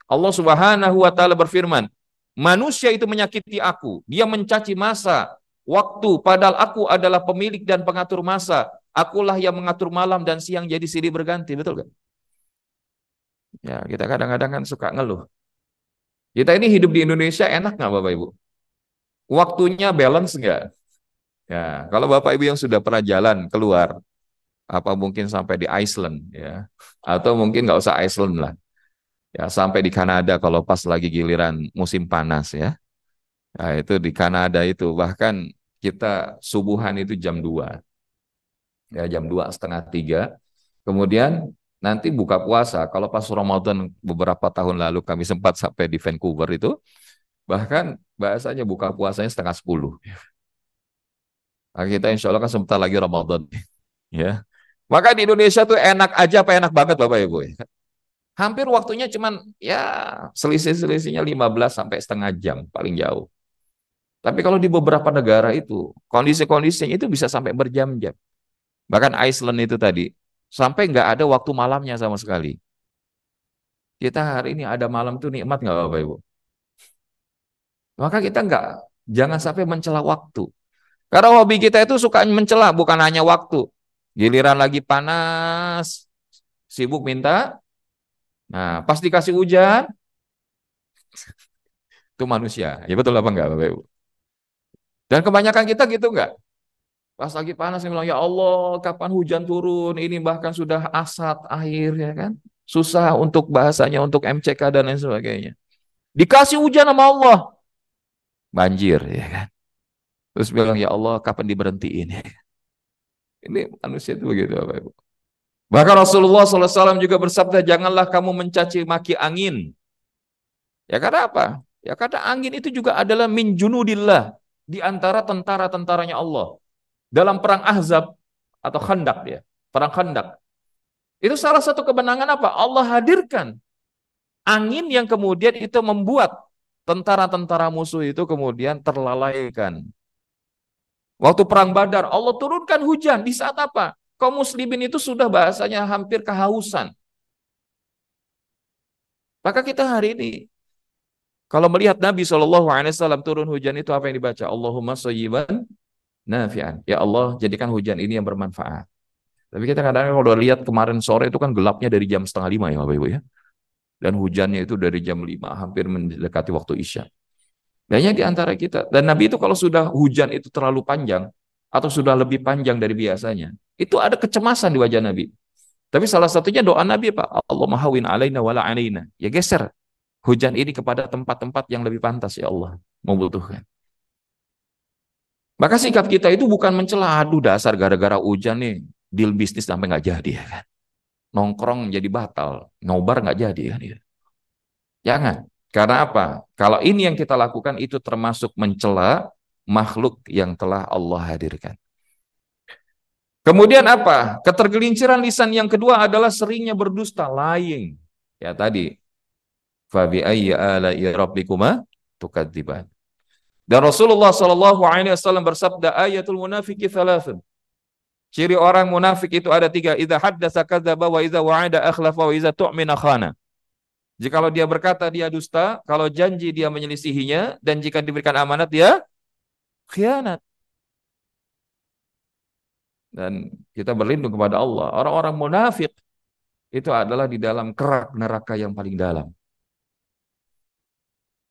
Allah Subhanahu Wa Taala berfirman, manusia itu menyakiti aku, dia mencaci masa, waktu, padahal aku adalah pemilik dan pengatur masa. Akulah yang mengatur malam dan siang jadi silih berganti, betul gak? Ya, kita kadang-kadang kan suka ngeluh. Kita ini hidup di Indonesia enak nggak Bapak Ibu? Waktunya balance nggak? Ya, kalau Bapak Ibu yang sudah pernah jalan keluar, apa mungkin sampai di Iceland ya, atau mungkin nggak usah Iceland lah, ya sampai di Kanada kalau pas lagi giliran musim panas ya. Nah, itu di Kanada itu bahkan kita subuhan itu jam 2, ya jam 2 setengah 3. Kemudian nanti buka puasa. Kalau pas Ramadan beberapa tahun lalu kami sempat sampai di Vancouver itu, bahkan bahasanya buka puasanya setengah 10. Nah, kita insya Allah kan sebentar lagi Ramadan, ya. Maka di Indonesia tuh enak aja apa enak banget Bapak Ibu, ya. Hampir waktunya cuman ya selisih-selisihnya 15 sampai setengah jam paling jauh. Tapi kalau di beberapa negara itu kondisi-kondisinya itu bisa sampai berjam-jam. Bahkan Iceland itu tadi sampai nggak ada waktu malamnya sama sekali. Kita hari ini ada malam tuh nikmat nggak Bapak Ibu? Maka kita nggak, jangan sampai mencela waktu. Karena hobi kita itu suka mencela, bukan hanya waktu. Giliran lagi panas, sibuk minta. Nah, pas dikasih hujan, itu manusia. Ya betul apa enggak Bapak Ibu? Dan kebanyakan kita gitu enggak? Pas lagi panas, dia bilang, ya Allah, kapan hujan turun? Ini bahkan sudah asat air, ya kan? Susah untuk bahasanya, untuk MCK dan lain sebagainya. Dikasih hujan sama Allah, banjir, ya kan? Terus bilang, ya Allah, kapan diberhentiin? Ini manusia itu begitu, Bapak Ibu. Bahkan Rasulullah SAW juga bersabda, janganlah kamu mencaci maki angin. Ya karena apa? Ya karena angin itu juga adalah min junudillah, di antara tentara-tentaranya Allah. Dalam perang Ahzab atau Khandak ya, perang Khandak. Itu salah satu kemenangan apa? Allah hadirkan angin yang kemudian itu membuat tentara-tentara musuh itu kemudian terlalaikan. Waktu perang Badar, Allah turunkan hujan di saat apa? Kaum muslimin itu sudah bahasanya hampir kehausan. Maka kita hari ini kalau melihat Nabi SAW turun hujan itu apa yang dibaca? Allahumma shayyiban nafi'an. Ya Allah, jadikan hujan ini yang bermanfaat. Tapi kita kadang-kadang kalau lihat kemarin sore itu kan gelapnya dari jam setengah 5 ya Bapak Ibu ya. Dan hujannya itu dari jam 5 hampir mendekati waktu Isya. Banyak di antara kita. Dan Nabi itu kalau sudah hujan itu terlalu panjang atau sudah lebih panjang dari biasanya, itu ada kecemasan di wajah Nabi. Tapi salah satunya doa Nabi Pak, Allah mahawin alaina wala alaina. Ya geser hujan ini kepada tempat-tempat yang lebih pantas ya Allah membutuhkan. Maka sikap kita itu bukan mencela, aduh dasar gara-gara hujan nih deal bisnis sampai nggak jadi ya kan. Nongkrong jadi batal, nobar nggak jadi kan ya. Jangan. Karena apa? Kalau ini yang kita lakukan itu termasuk mencela makhluk yang telah Allah hadirkan. Kemudian apa? Ketergelinciran lisan yang kedua adalah seringnya berdusta, lying. Ya tadi, fabi ayyi ala'i rabbikuma tukadziban. Dan Rasulullah SAW bersabda, ayatul munafiki thalathun. Ciri orang munafik itu ada 3. Idza haddasa kadzdzaba wa idza wa'ada akhlafa wa idza tu'mina khana. Jikalau dia berkata dia dusta, kalau janji dia menyelisihinya, dan jika diberikan amanat dia khianat. Dan kita berlindung kepada Allah. Orang-orang munafik itu adalah di dalam kerak neraka yang paling dalam.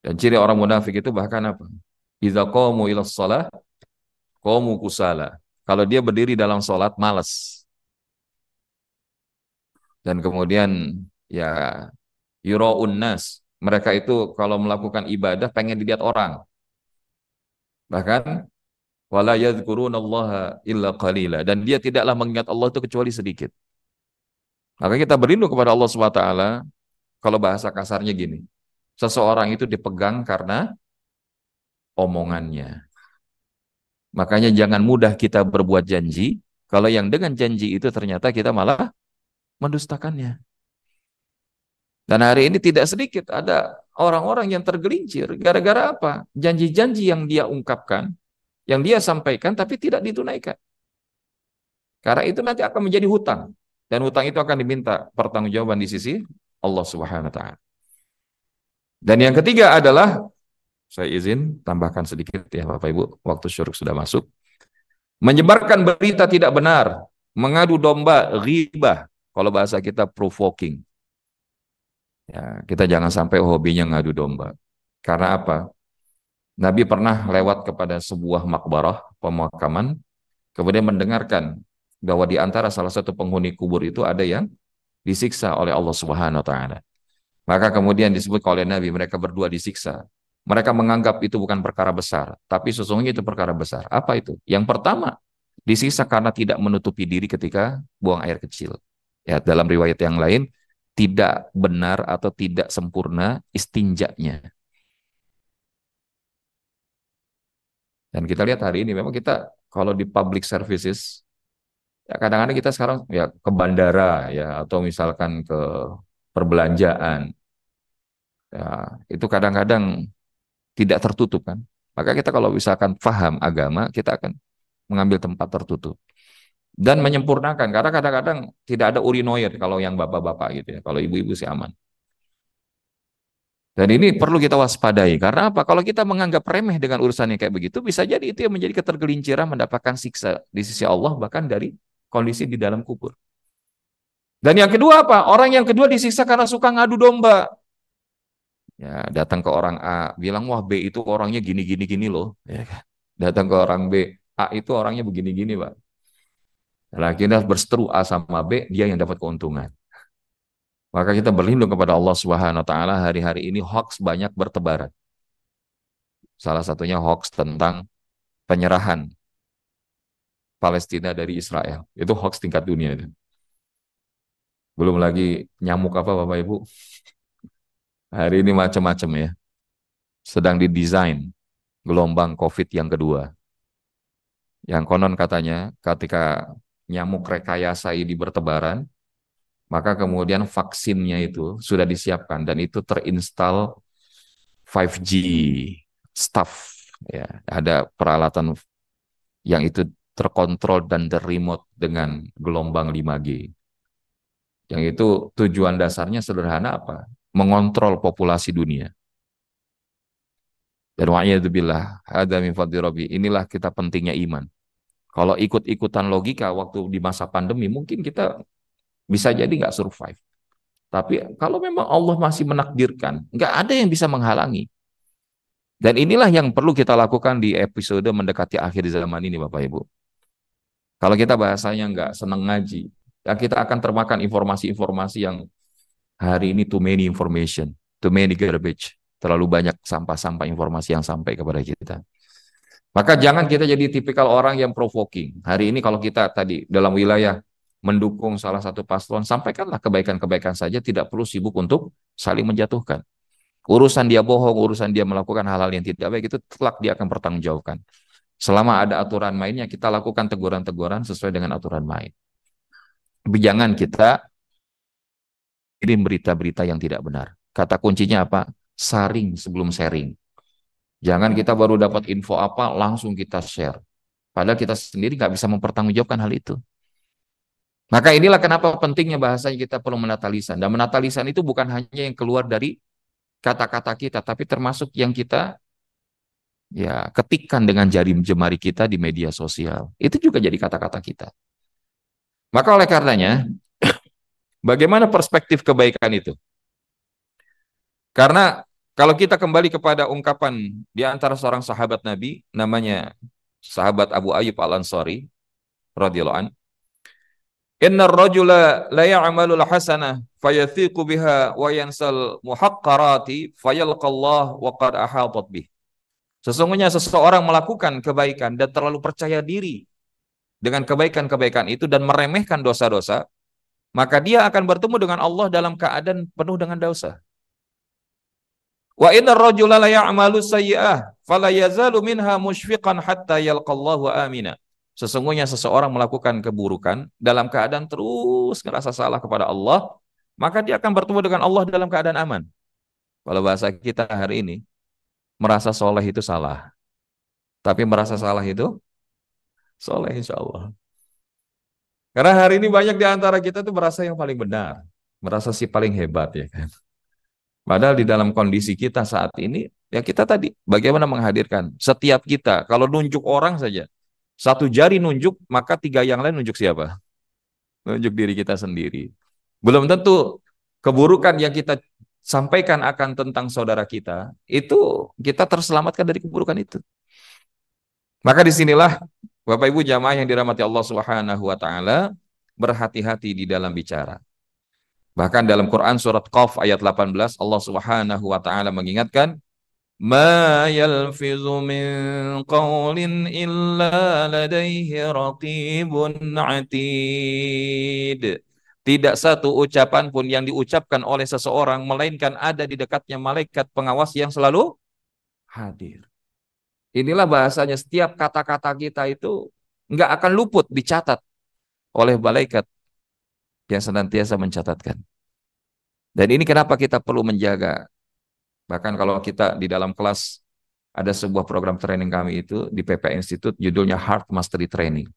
Dan ciri orang munafik itu bahkan apa? Idza qamu ila shalah qamu kusala. Kalau dia berdiri dalam sholat malas. Dan kemudian ya yura'un nas. Mereka itu kalau melakukan ibadah pengen dilihat orang. Bahkan wala yadhkurunallaha illa qalila, dan dia tidaklah mengingat Allah itu kecuali sedikit. Maka kita berlindung kepada Allah SWT. Kalau bahasa kasarnya gini, seseorang itu dipegang karena omongannya. Makanya jangan mudah kita berbuat janji kalau yang dengan janji itu ternyata kita malah mendustakannya. Dan hari ini tidak sedikit ada orang-orang yang tergelincir gara-gara apa? Janji-janji yang dia ungkapkan, yang dia sampaikan tapi tidak ditunaikan. Karena itu nanti akan menjadi hutang. Dan hutang itu akan diminta pertanggungjawaban di sisi Allah Subhanahu wa taala. Dan yang ketiga adalah, saya izin tambahkan sedikit ya Bapak Ibu, waktu syuruk sudah masuk. Menyebarkan berita tidak benar, mengadu domba, ghibah. Kalau bahasa kita provoking. Ya, kita jangan sampai hobinya ngadu domba. Karena apa? Nabi pernah lewat kepada sebuah makbarah, pemakaman, kemudian mendengarkan bahwa di antara salah satu penghuni kubur itu ada yang disiksa oleh Allah Subhanahu wa taala. Maka kemudian disebut oleh Nabi, mereka berdua disiksa. Mereka menganggap itu bukan perkara besar, tapi sesungguhnya itu perkara besar. Apa itu? Yang pertama, disiksa karena tidak menutupi diri ketika buang air kecil. Ya, dalam riwayat yang lain, tidak benar atau tidak sempurna istinjanya. Dan kita lihat hari ini, memang kita kalau di public services, ya kadang-kadang kita sekarang ya ke bandara ya atau misalkan ke perbelanjaan, ya itu kadang-kadang tidak tertutup kan. Maka kita kalau misalkan paham agama, kita akan mengambil tempat tertutup dan menyempurnakan karena kadang-kadang tidak ada urinoir kalau yang bapak-bapak gitu ya. Kalau ibu-ibu sih aman. Dan ini perlu kita waspadai karena apa? Kalau kita menganggap remeh dengan urusan yang kayak begitu, bisa jadi itu yang menjadi ketergelinciran mendapatkan siksa di sisi Allah bahkan dari kondisi di dalam kubur. Dan yang kedua apa? Orang yang kedua disiksa karena suka ngadu domba. Ya, datang ke orang A, bilang wah B itu orangnya gini gini gini loh. Ya kan? Datang ke orang B, A itu orangnya begini gini, Pak. Nah, kita berseteru A sama B, dia yang dapat keuntungan. Maka kita berlindung kepada Allah Subhanahu wa taala, hari-hari ini hoax banyak bertebaran. Salah satunya hoax tentang penyerahan Palestina dari Israel. Itu hoax tingkat dunia itu. Belum lagi nyamuk apa Bapak Ibu. Hari ini macam-macam ya. Sedang didesain gelombang COVID yang kedua. Yang konon katanya ketika nyamuk rekayasa ini bertebaran, maka kemudian vaksinnya itu sudah disiapkan dan itu terinstal 5G stuff ya. Ada peralatan yang itu terkontrol dan remote dengan gelombang 5G. Yang itu tujuan dasarnya sederhana apa? Mengontrol populasi dunia. Dan wa'iyadzubillah, hadza min fadli rabbi. Inilah kita pentingnya iman. Kalau ikut-ikutan logika waktu di masa pandemi, mungkin kita bisa jadi nggak survive. Tapi kalau memang Allah masih menakdirkan, nggak ada yang bisa menghalangi. Dan inilah yang perlu kita lakukan di episode mendekati akhir zaman ini, Bapak Ibu. Kalau kita bahasanya nggak senang ngaji, ya kita akan termakan informasi-informasi yang hari ini too many information, too many garbage, terlalu banyak sampah-sampah informasi yang sampai kepada kita. Maka jangan kita jadi tipikal orang yang provoking. Hari ini kalau kita tadi dalam wilayah mendukung salah satu paslon, sampaikanlah kebaikan-kebaikan saja, tidak perlu sibuk untuk saling menjatuhkan. Urusan dia bohong, urusan dia melakukan hal-hal yang tidak baik, itu kelak dia akan bertanggungjawabkan. Selama ada aturan mainnya, kita lakukan teguran-teguran sesuai dengan aturan main. Tapi jangan kita kirim berita-berita yang tidak benar. Kata kuncinya apa? Saring sebelum sharing. Jangan kita baru dapat info apa, langsung kita share. Padahal kita sendiri nggak bisa mempertanggungjawabkan hal itu. Maka inilah kenapa pentingnya bahasanya kita perlu menata lisan. Dan menata lisan itu bukan hanya yang keluar dari kata-kata kita, tapi termasuk yang kita ya ketikkan dengan jari jemari kita di media sosial. Itu juga jadi kata-kata kita. Maka oleh karenanya, bagaimana perspektif kebaikan itu? Karena kalau kita kembali kepada ungkapan di antara seorang sahabat Nabi, namanya sahabat Abu Ayyub Al-Ansari, radhiyallahu an, Innar rajula la ya'malul hasanah fayathiqu biha wa yansal muhaqqarati fayalqallah wa qad ahatat bih. Sesungguhnya seseorang melakukan kebaikan dan terlalu percaya diri dengan kebaikan-kebaikan itu dan meremehkan dosa-dosa, maka dia akan bertemu dengan Allah dalam keadaan penuh dengan dosa. Wa innar rajula la ya'malu sayyi'ah fala yazalu minha musyfiqan hatta yalqallahu amina. Sesungguhnya seseorang melakukan keburukan dalam keadaan terus ngerasa salah kepada Allah, maka dia akan bertemu dengan Allah dalam keadaan aman. Kalau bahasa kita hari ini, merasa soleh itu salah. Tapi merasa salah itu soleh insya Allah. Karena hari ini banyak di antara kita tuh merasa yang paling benar. Merasa si paling hebat ya kan. Padahal di dalam kondisi kita saat ini, ya kita tadi bagaimana menghadirkan setiap kita, kalau nunjuk orang saja, satu jari nunjuk, maka tiga yang lain nunjuk siapa? Nunjuk diri kita sendiri. Belum tentu keburukan yang kita sampaikan akan tentang saudara kita, itu kita terselamatkan dari keburukan itu. Maka disinilah Bapak Ibu jamaah yang dirahmati Allah Subhanahu wa taala, berhati-hati di dalam bicara. Bahkan dalam Quran surat Qaf ayat 18 Allah Subhanahu wa taala mengingatkan, "Ma yalfizu min qawlin illa ladaihi raqibun atid." Tidak satu ucapan pun yang diucapkan oleh seseorang melainkan ada di dekatnya malaikat pengawas yang selalu hadir. Inilah bahasanya, setiap kata-kata kita itu nggak akan luput dicatat oleh malaikat yang senantiasa mencatatkan. Dan ini kenapa kita perlu menjaga. Bahkan kalau kita di dalam kelas ada sebuah program training kami itu di PP Institute, judulnya Heart Mastery Training.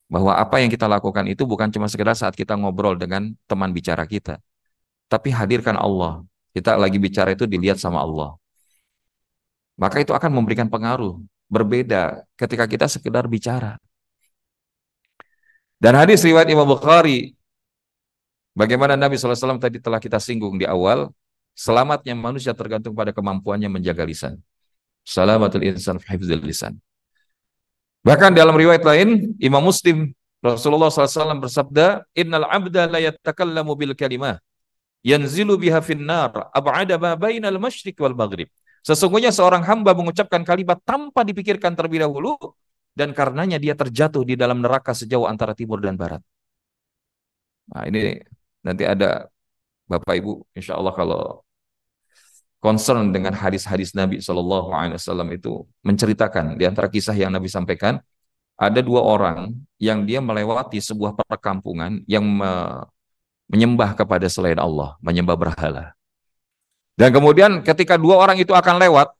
Bahwa apa yang kita lakukan itu bukan cuma sekedar saat kita ngobrol dengan teman bicara kita, tapi hadirkan Allah. Kita lagi bicara itu dilihat sama Allah. Maka itu akan memberikan pengaruh berbeda ketika kita sekedar bicara. Dan hadis riwayat Imam Bukhari, bagaimana Nabi SAW tadi telah kita singgung di awal, selamatnya manusia tergantung pada kemampuannya menjaga lisan. Salamatul insan fi hifdzil lisan. Bahkan dalam riwayat lain, Imam Muslim, Rasulullah SAW bersabda, "Innal abda la yatakallamu bil kalimah yanzilu biha finnar ab'ada ma bainal masyriq wal maghrib." Sesungguhnya seorang hamba mengucapkan kalimat tanpa dipikirkan terlebih dahulu, dan karenanya dia terjatuh di dalam neraka sejauh antara timur dan barat. Nah, ini nanti ada Bapak Ibu, insya Allah kalau concern dengan hadis-hadis Nabi SAW itu menceritakan di antara kisah yang Nabi sampaikan, ada dua orang yang dia melewati sebuah perkampungan yang menyembah kepada selain Allah, menyembah berhala. Dan kemudian ketika dua orang itu akan lewat,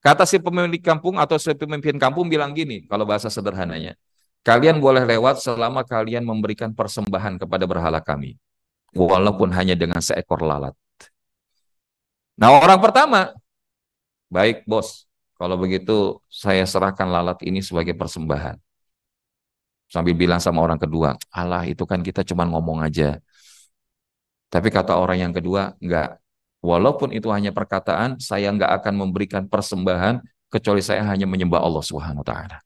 kata si pemilik kampung atau si pemimpin kampung bilang gini, kalau bahasa sederhananya, "Kalian boleh lewat selama kalian memberikan persembahan kepada berhala kami, walaupun hanya dengan seekor lalat." Nah, orang pertama, "Baik bos, kalau begitu saya serahkan lalat ini sebagai persembahan." Sambil bilang sama orang kedua, "Alah, itu kan kita cuma ngomong aja." Tapi kata orang yang kedua, "Enggak. Walaupun itu hanya perkataan, saya enggak akan memberikan persembahan kecuali saya hanya menyembah Allah Subhanahu wa taala."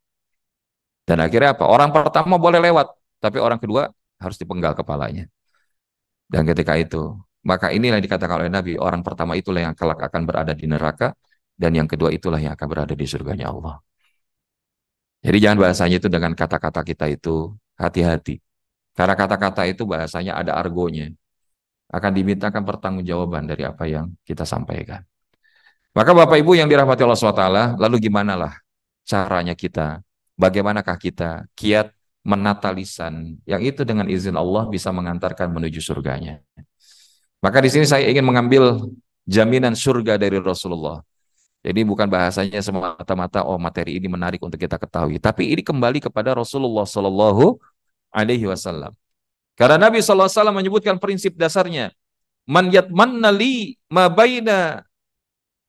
Dan akhirnya apa? Orang pertama boleh lewat, tapi orang kedua harus dipenggal kepalanya. Dan ketika itu, maka inilah yang dikatakan oleh Nabi, orang pertama itulah yang kelak akan berada di neraka, dan yang kedua itulah yang akan berada di surganya Allah. Jadi jangan bahasanya itu dengan kata-kata kita itu hati-hati. Karena kata-kata itu bahasanya ada argonya. Akan dimintakan pertanggungjawaban dari apa yang kita sampaikan. Maka Bapak Ibu yang dirahmati Allah SWT, lalu gimana lah caranya kita? Bagaimanakah kita kiat menata lisan yang itu dengan izin Allah bisa mengantarkan menuju surganya? Maka di sini saya ingin mengambil jaminan surga dari Rasulullah. Jadi bukan bahasanya semata-mata oh materi ini menarik untuk kita ketahui, tapi ini kembali kepada Rasulullah Shallallahu Alaihi Wasallam. Karena Nabi Shallallahu Alaihi Wasallam menyebutkan prinsip dasarnya, "Man yatmanna li ma baina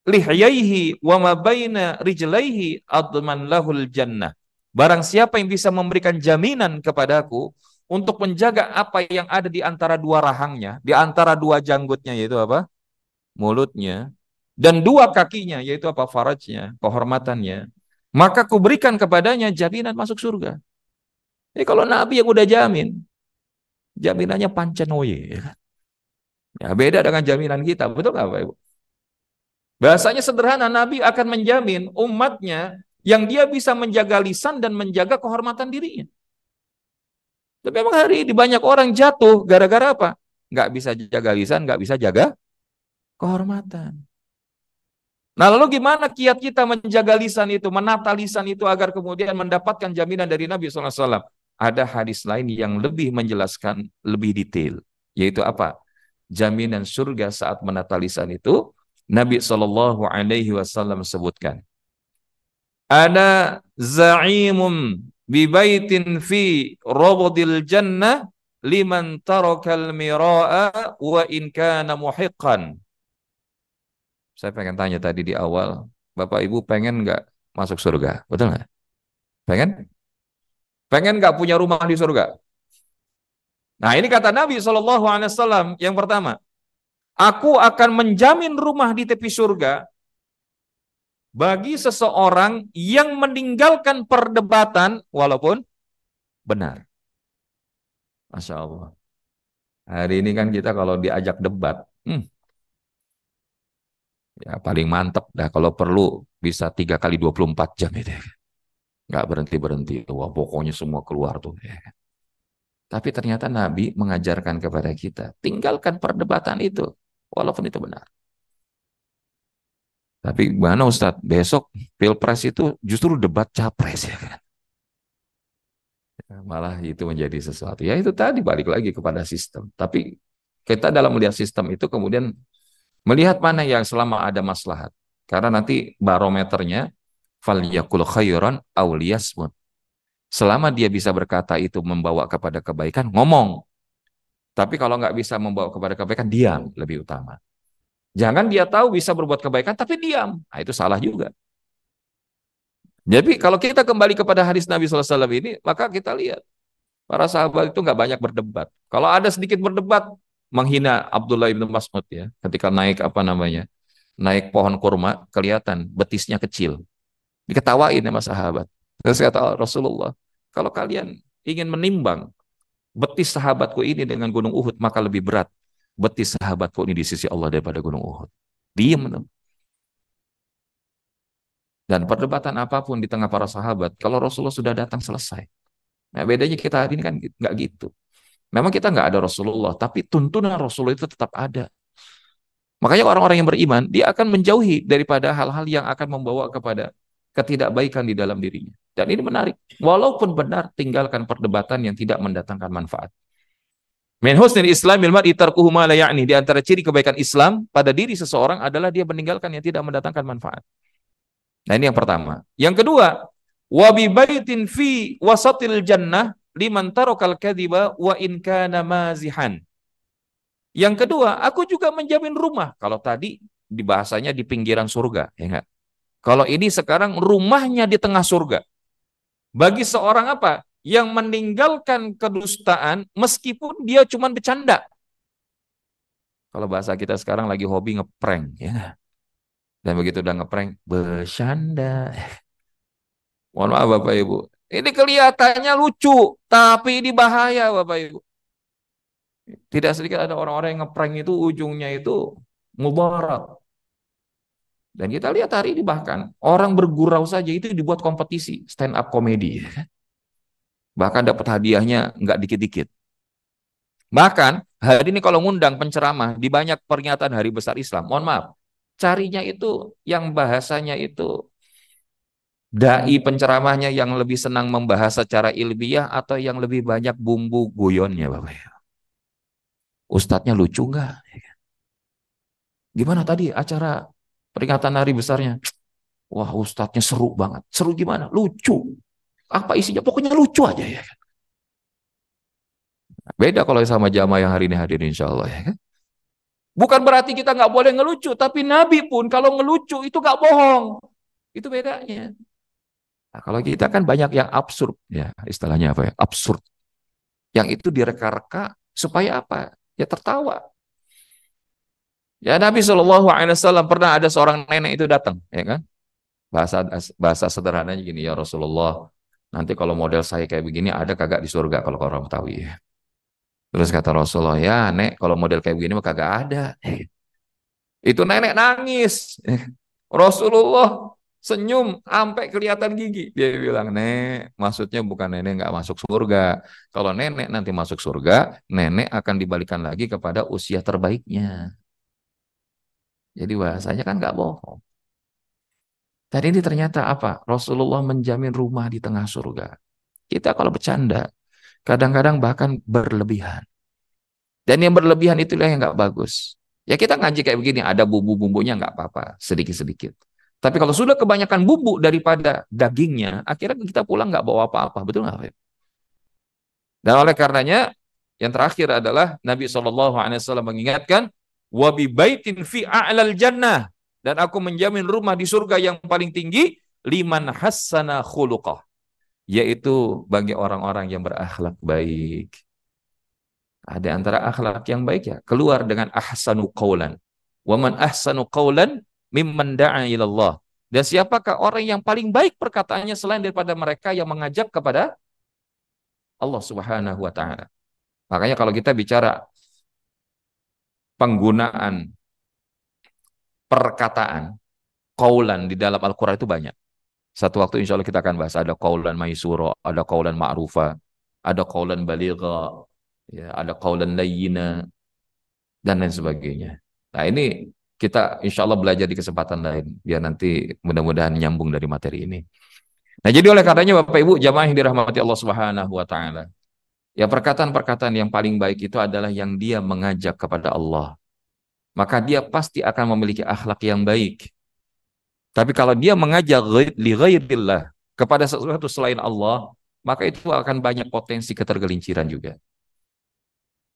lihyaihi wa ma baina rijlaihi adman lahul jannah." Barang siapa yang bisa memberikan jaminan kepadaku untuk menjaga apa yang ada di antara dua rahangnya, di antara dua janggutnya, yaitu apa? Mulutnya, dan dua kakinya, yaitu apa? Farajnya, kehormatannya, maka kuberikan kepadanya jaminan masuk surga. Jadi kalau Nabi yang udah jamin, jaminannya pancenoye, ya kan? Ya, beda dengan jaminan kita, betul nggak Pak Ibu? Bahasanya sederhana, Nabi akan menjamin umatnya yang dia bisa menjaga lisan dan menjaga kehormatan dirinya. Tapi memang hari ini banyak orang jatuh gara-gara apa? Nggak bisa jaga lisan, nggak bisa jaga kehormatan. Nah, lalu gimana kiat kita menjaga lisan itu, menata lisan itu agar kemudian mendapatkan jaminan dari Nabi SAW? Ada hadis lain yang lebih menjelaskan, lebih detail, yaitu apa? Jaminan surga saat menata lisan itu, Nabi SAW sebutkan, "Ana za'imum bibaitin fi rabdil jannah liman tarakal mira'a wa in kana muhiqqan." Saya pengen tanya tadi di awal, Bapak Ibu pengen nggak masuk surga? Betul nggak? Pengen? Pengen nggak punya rumah di surga? Nah, ini kata Nabi SAW yang pertama, "Aku akan menjamin rumah di tepi surga bagi seseorang yang meninggalkan perdebatan walaupun benar. Masya Allah. Hari ini kan kita kalau diajak debat, ya paling mantep dah kalau perlu bisa 3 kali 24 jam itu. Nggak berhenti-berhenti. Wah, pokoknya semua keluar tuh. Tapi ternyata Nabi mengajarkan kepada kita, tinggalkan perdebatan itu, walaupun itu benar. Tapi mana Ustadz, besok Pilpres itu justru debat capres ya kan. Malah itu menjadi sesuatu. Ya itu tadi balik lagi kepada sistem. Tapi kita dalam melihat sistem itu kemudian melihat mana yang selama ada maslahat. Karena nanti barometernya falyakul khairan aw liyasmut. Selama dia bisa berkata itu membawa kepada kebaikan, ngomong. Tapi kalau nggak bisa membawa kepada kebaikan, diam lebih utama. Jangan dia tahu bisa berbuat kebaikan, tapi diam. Nah, itu salah juga. Jadi kalau kita kembali kepada hadis Nabi SAW ini, maka kita lihat para sahabat itu nggak banyak berdebat. Kalau ada sedikit berdebat, menghina Abdullah ibn Mas'ud ya, ketika naik apa namanya, naik pohon kurma, kelihatan betisnya kecil, diketawain sama sahabat. Terus kata Rasulullah, kalau kalian ingin menimbang betis sahabatku ini dengan gunung Uhud, maka lebih berat betis sahabatku ini di sisi Allah daripada gunung Uhud. Diam. Dan perdebatan apapun di tengah para sahabat, kalau Rasulullah sudah datang selesai. Nah, bedanya kita hari ini kan nggak gitu. Memang kita nggak ada Rasulullah, tapi tuntunan Rasulullah itu tetap ada. Makanya orang-orang yang beriman, dia akan menjauhi daripada hal-hal yang akan membawa kepada ketidakbaikan di dalam dirinya. Dan ini menarik. Walaupun benar, tinggalkan perdebatan yang tidak mendatangkan manfaat. Min husnil islamil mar'i tarkuhu ma la ya'ni. Di antara ciri kebaikan Islam pada diri seseorang adalah dia meninggalkan yang tidak mendatangkan manfaat. Nah, ini yang pertama. Yang kedua, wa bi baitin fi wasatil jannah liman tarakal kadhiba wa in kana mazihan. Yang kedua, aku juga menjamin rumah. Kalau tadi di bahasanya di pinggiran surga, ya enggak? Kalau ini sekarang rumahnya di tengah surga. Bagi seorang apa? Yang meninggalkan kedustaan meskipun dia cuma bercanda. Kalau bahasa kita sekarang lagi hobi ngeprank, ya enggak? Dan begitu udah ngeprank, bercanda. Mohon maaf Bapak Ibu. Ini kelihatannya lucu, tapi ini bahaya Bapak Ibu. Tidak sedikit ada orang-orang yang ngeprank itu ujungnya itu mudarat. Dan kita lihat hari ini bahkan orang bergurau saja itu dibuat kompetisi stand up komedi. Bahkan dapat hadiahnya nggak dikit-dikit. Bahkan hari ini kalau ngundang penceramah di banyak peringatan hari besar Islam, mohon maaf, carinya itu yang bahasanya itu dai penceramahnya yang lebih senang membahas secara ilmiah atau yang lebih banyak bumbu guyonnya Bapak. Ustadznya lucu nggak? Gimana tadi acara peringatan hari besarnya? Wah, ustadznya seru banget. Seru gimana? Lucu. Apa isinya? Pokoknya lucu aja ya. Beda kalau sama jamaah yang hari ini hadir insya Allah ya kan. Bukan berarti kita nggak boleh ngelucu, tapi Nabi pun kalau ngelucu itu nggak bohong. Itu bedanya. Nah, kalau kita kan banyak yang absurd ya, istilahnya apa ya? Absurd. Yang itu direka-reka supaya apa? Ya tertawa. Ya Nabi SAW pernah ada seorang nenek itu datang, ya kan? Bahasa bahasa sederhananya gini, ya Rasulullah, nanti kalau model saya kayak begini ada kagak di surga kalau orang Betawi ya. Terus kata Rasulullah, ya nek kalau model kayak begini mah kagak ada. Itu nenek nangis. Rasulullah senyum sampai kelihatan gigi. Dia bilang, nek maksudnya bukan nenek nggak masuk surga. Kalau nenek nanti masuk surga, nenek akan dibalikan lagi kepada usia terbaiknya. Jadi bahasanya kan nggak bohong. Tadi ini ternyata apa? Rasulullah menjamin rumah di tengah surga. Kita kalau bercanda, kadang-kadang bahkan berlebihan. Dan yang berlebihan itulah yang nggak bagus. Ya kita ngaji kayak begini, ada bumbu-bumbunya nggak apa-apa, sedikit-sedikit. Tapi kalau sudah kebanyakan bumbu daripada dagingnya, akhirnya kita pulang nggak bawa apa-apa. Betul nggak? Dan oleh karenanya, yang terakhir adalah Nabi SAW mengingatkan, wabi baitin fi a'lal jannah. Dan aku menjamin rumah di surga yang paling tinggi, liman hassana khuluqah. Yaitu bagi orang-orang yang berakhlak baik. Ada antara akhlak yang baik ya, keluar dengan ahsanu qawlan. Wa man ahsanu qawlan mimman da'a ilallah. Dan siapakah orang yang paling baik perkataannya selain daripada mereka yang mengajak kepada Allah Subhanahu wa taala. Makanya kalau kita bicara penggunaan perkataan qaulan di dalam Al-Qur'an itu banyak. Satu waktu insya Allah kita akan bahas ada qaulan maisura, ada qaulan ma'rufa, ada qaulan baligha, ya, ada qaulan layyina dan lain sebagainya. Nah, ini kita insya Allah belajar di kesempatan lain biar nanti mudah-mudahan nyambung dari materi ini. Nah, jadi oleh karenanya Bapak Ibu jamaah yang dirahmati Allah Subhanahu wa taala, ya perkataan-perkataan yang paling baik itu adalah yang dia mengajak kepada Allah. Maka dia pasti akan memiliki akhlak yang baik. Tapi kalau dia mengajak li ghairillah, kepada sesuatu selain Allah, maka itu akan banyak potensi ketergelinciran juga.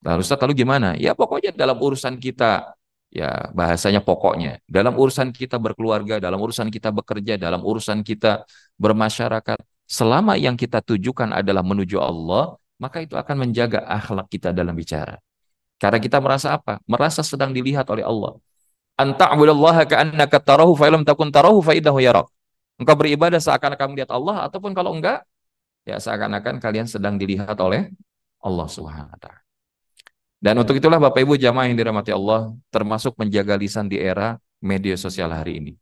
Nah, Ustaz, lalu gimana? Ya pokoknya dalam urusan kita, ya bahasanya pokoknya, dalam urusan kita berkeluarga, dalam urusan kita bekerja, dalam urusan kita bermasyarakat, selama yang kita tujukan adalah menuju Allah, maka itu akan menjaga akhlak kita dalam bicara. Karena kita merasa apa? Merasa sedang dilihat oleh Allah. Anta'budallaha ka'annaka tarahu fa illam takun tarahu fa innahu yarak. Engkau beribadah seakan-akan melihat Allah, ataupun kalau enggak, ya seakan-akan kalian sedang dilihat oleh Allah Subhanahu wa taala. Dan untuk itulah Bapak Ibu jamaah yang dirahmati Allah, termasuk menjaga lisan di era media sosial hari ini.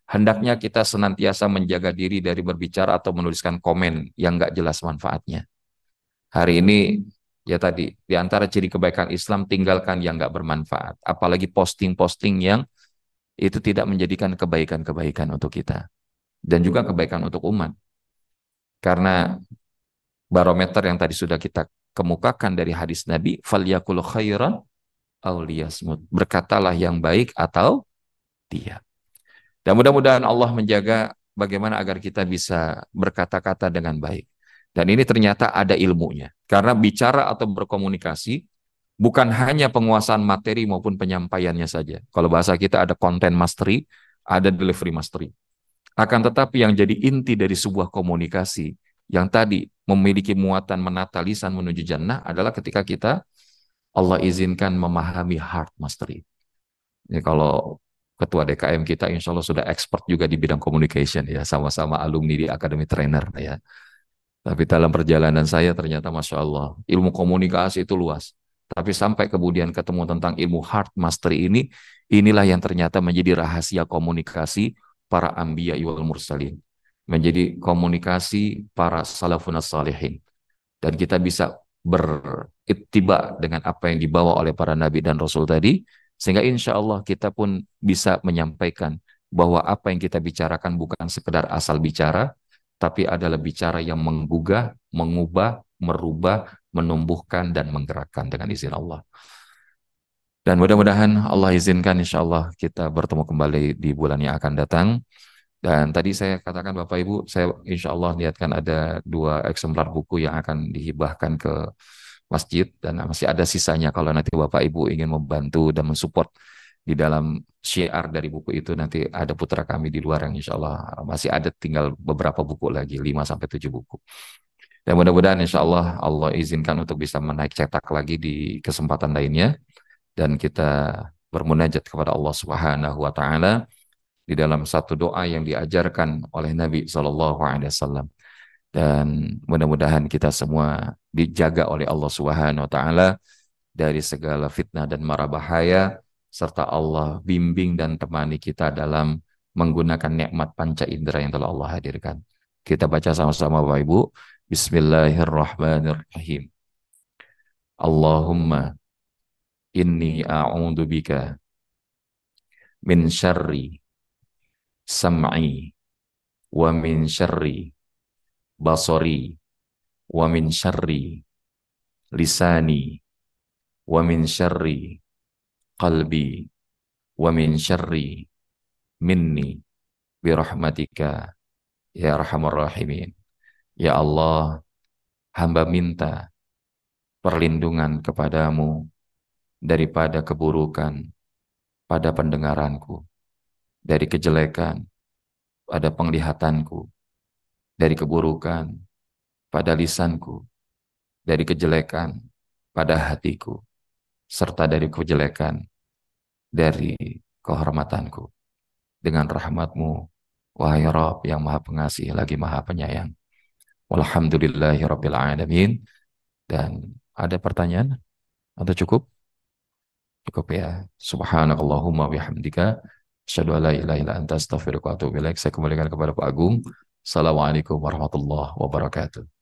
Hendaknya kita senantiasa menjaga diri dari berbicara atau menuliskan komen yang enggak jelas manfaatnya. Hari ini, ya tadi, di antara ciri kebaikan Islam, tinggalkan yang enggak bermanfaat. Apalagi posting-posting yang itu tidak menjadikan kebaikan-kebaikan untuk kita. Dan juga kebaikan untuk umat. Karena barometer yang tadi sudah kita kemukakan dari hadis Nabi, falyakul khairan aw liyasmut. Berkatalah yang baik atau diam. Dan mudah-mudahan Allah menjaga bagaimana agar kita bisa berkata-kata dengan baik. Dan ini ternyata ada ilmunya. Karena bicara atau berkomunikasi bukan hanya penguasaan materi maupun penyampaiannya saja. Kalau bahasa kita ada content mastery, ada delivery mastery. Akan tetapi yang jadi inti dari sebuah komunikasi yang tadi memiliki muatan menata lisan menuju jannah adalah ketika kita Allah izinkan memahami heart mastery. Ini kalau ketua DKM kita insya Allah sudah expert juga di bidang communication ya, sama-sama alumni di Academy Trainer ya. Tapi dalam perjalanan saya ternyata Masya Allah, ilmu komunikasi itu luas. Tapi sampai kemudian ketemu tentang ilmu heart mastery ini, inilah yang ternyata menjadi rahasia komunikasi para anbiya wal mursalin. Menjadi komunikasi para salafun salihin. Dan kita bisa berittiba dengan apa yang dibawa oleh para nabi dan rasul tadi, sehingga insya Allah kita pun bisa menyampaikan bahwa apa yang kita bicarakan bukan sekedar asal bicara, tapi adalah bicara yang menggugah, mengubah, merubah, menumbuhkan, dan menggerakkan dengan izin Allah. Dan mudah-mudahan Allah izinkan insya Allah kita bertemu kembali di bulan yang akan datang. Dan tadi saya katakan Bapak Ibu, saya insya Allah lihatkan ada 2 eksemplar buku yang akan dihibahkan ke masjid. Dan masih ada sisanya kalau nanti Bapak Ibu ingin membantu dan mensupport di dalam syiar dari buku itu, nanti ada putra kami di luar yang insya Allah masih ada tinggal beberapa buku lagi, 5 sampai 7 buku. Dan mudah-mudahan insya Allah Allah izinkan untuk bisa menaik cetak lagi di kesempatan lainnya. Dan kita bermunajat kepada Allah Subhanahu wa taala di dalam satu doa yang diajarkan oleh Nabi Shallallahu alaihi wasallam. Dan mudah-mudahan kita semua dijaga oleh Allah Subhanahu wa taala dari segala fitnah dan mara bahaya, serta Allah bimbing dan temani kita dalam menggunakan nikmat panca indera yang telah Allah hadirkan. Kita baca sama-sama Bapak Ibu. Bismillahirrahmanirrahim. Allahumma inni a'udzubika min syarri sam'i wa min syarri basari wa min syarri lisani wa min syarri qalbi wa min syarri minni birahmatika ya arhamar rahimin. Ya Allah, hamba minta perlindungan kepadamu daripada keburukan pada pendengaranku, dari kejelekan pada penglihatanku, dari keburukan pada lisanku, dari kejelekan pada hatiku, serta dari kejelekan dari kehormatanku. Dengan rahmatmu Wahai Rabb yang Maha Pengasih lagi Maha Penyayang. Walhamdulillahirabbil alamin. Dan ada pertanyaan? Atau cukup? Cukup ya. Subhanakallahumma bihamdika asyhadu an la ilaha illa anta astaghfiruka wa atubu ilaik. Saya kembalikan kepada Pak Agung. Assalamualaikum warahmatullahi wabarakatuh.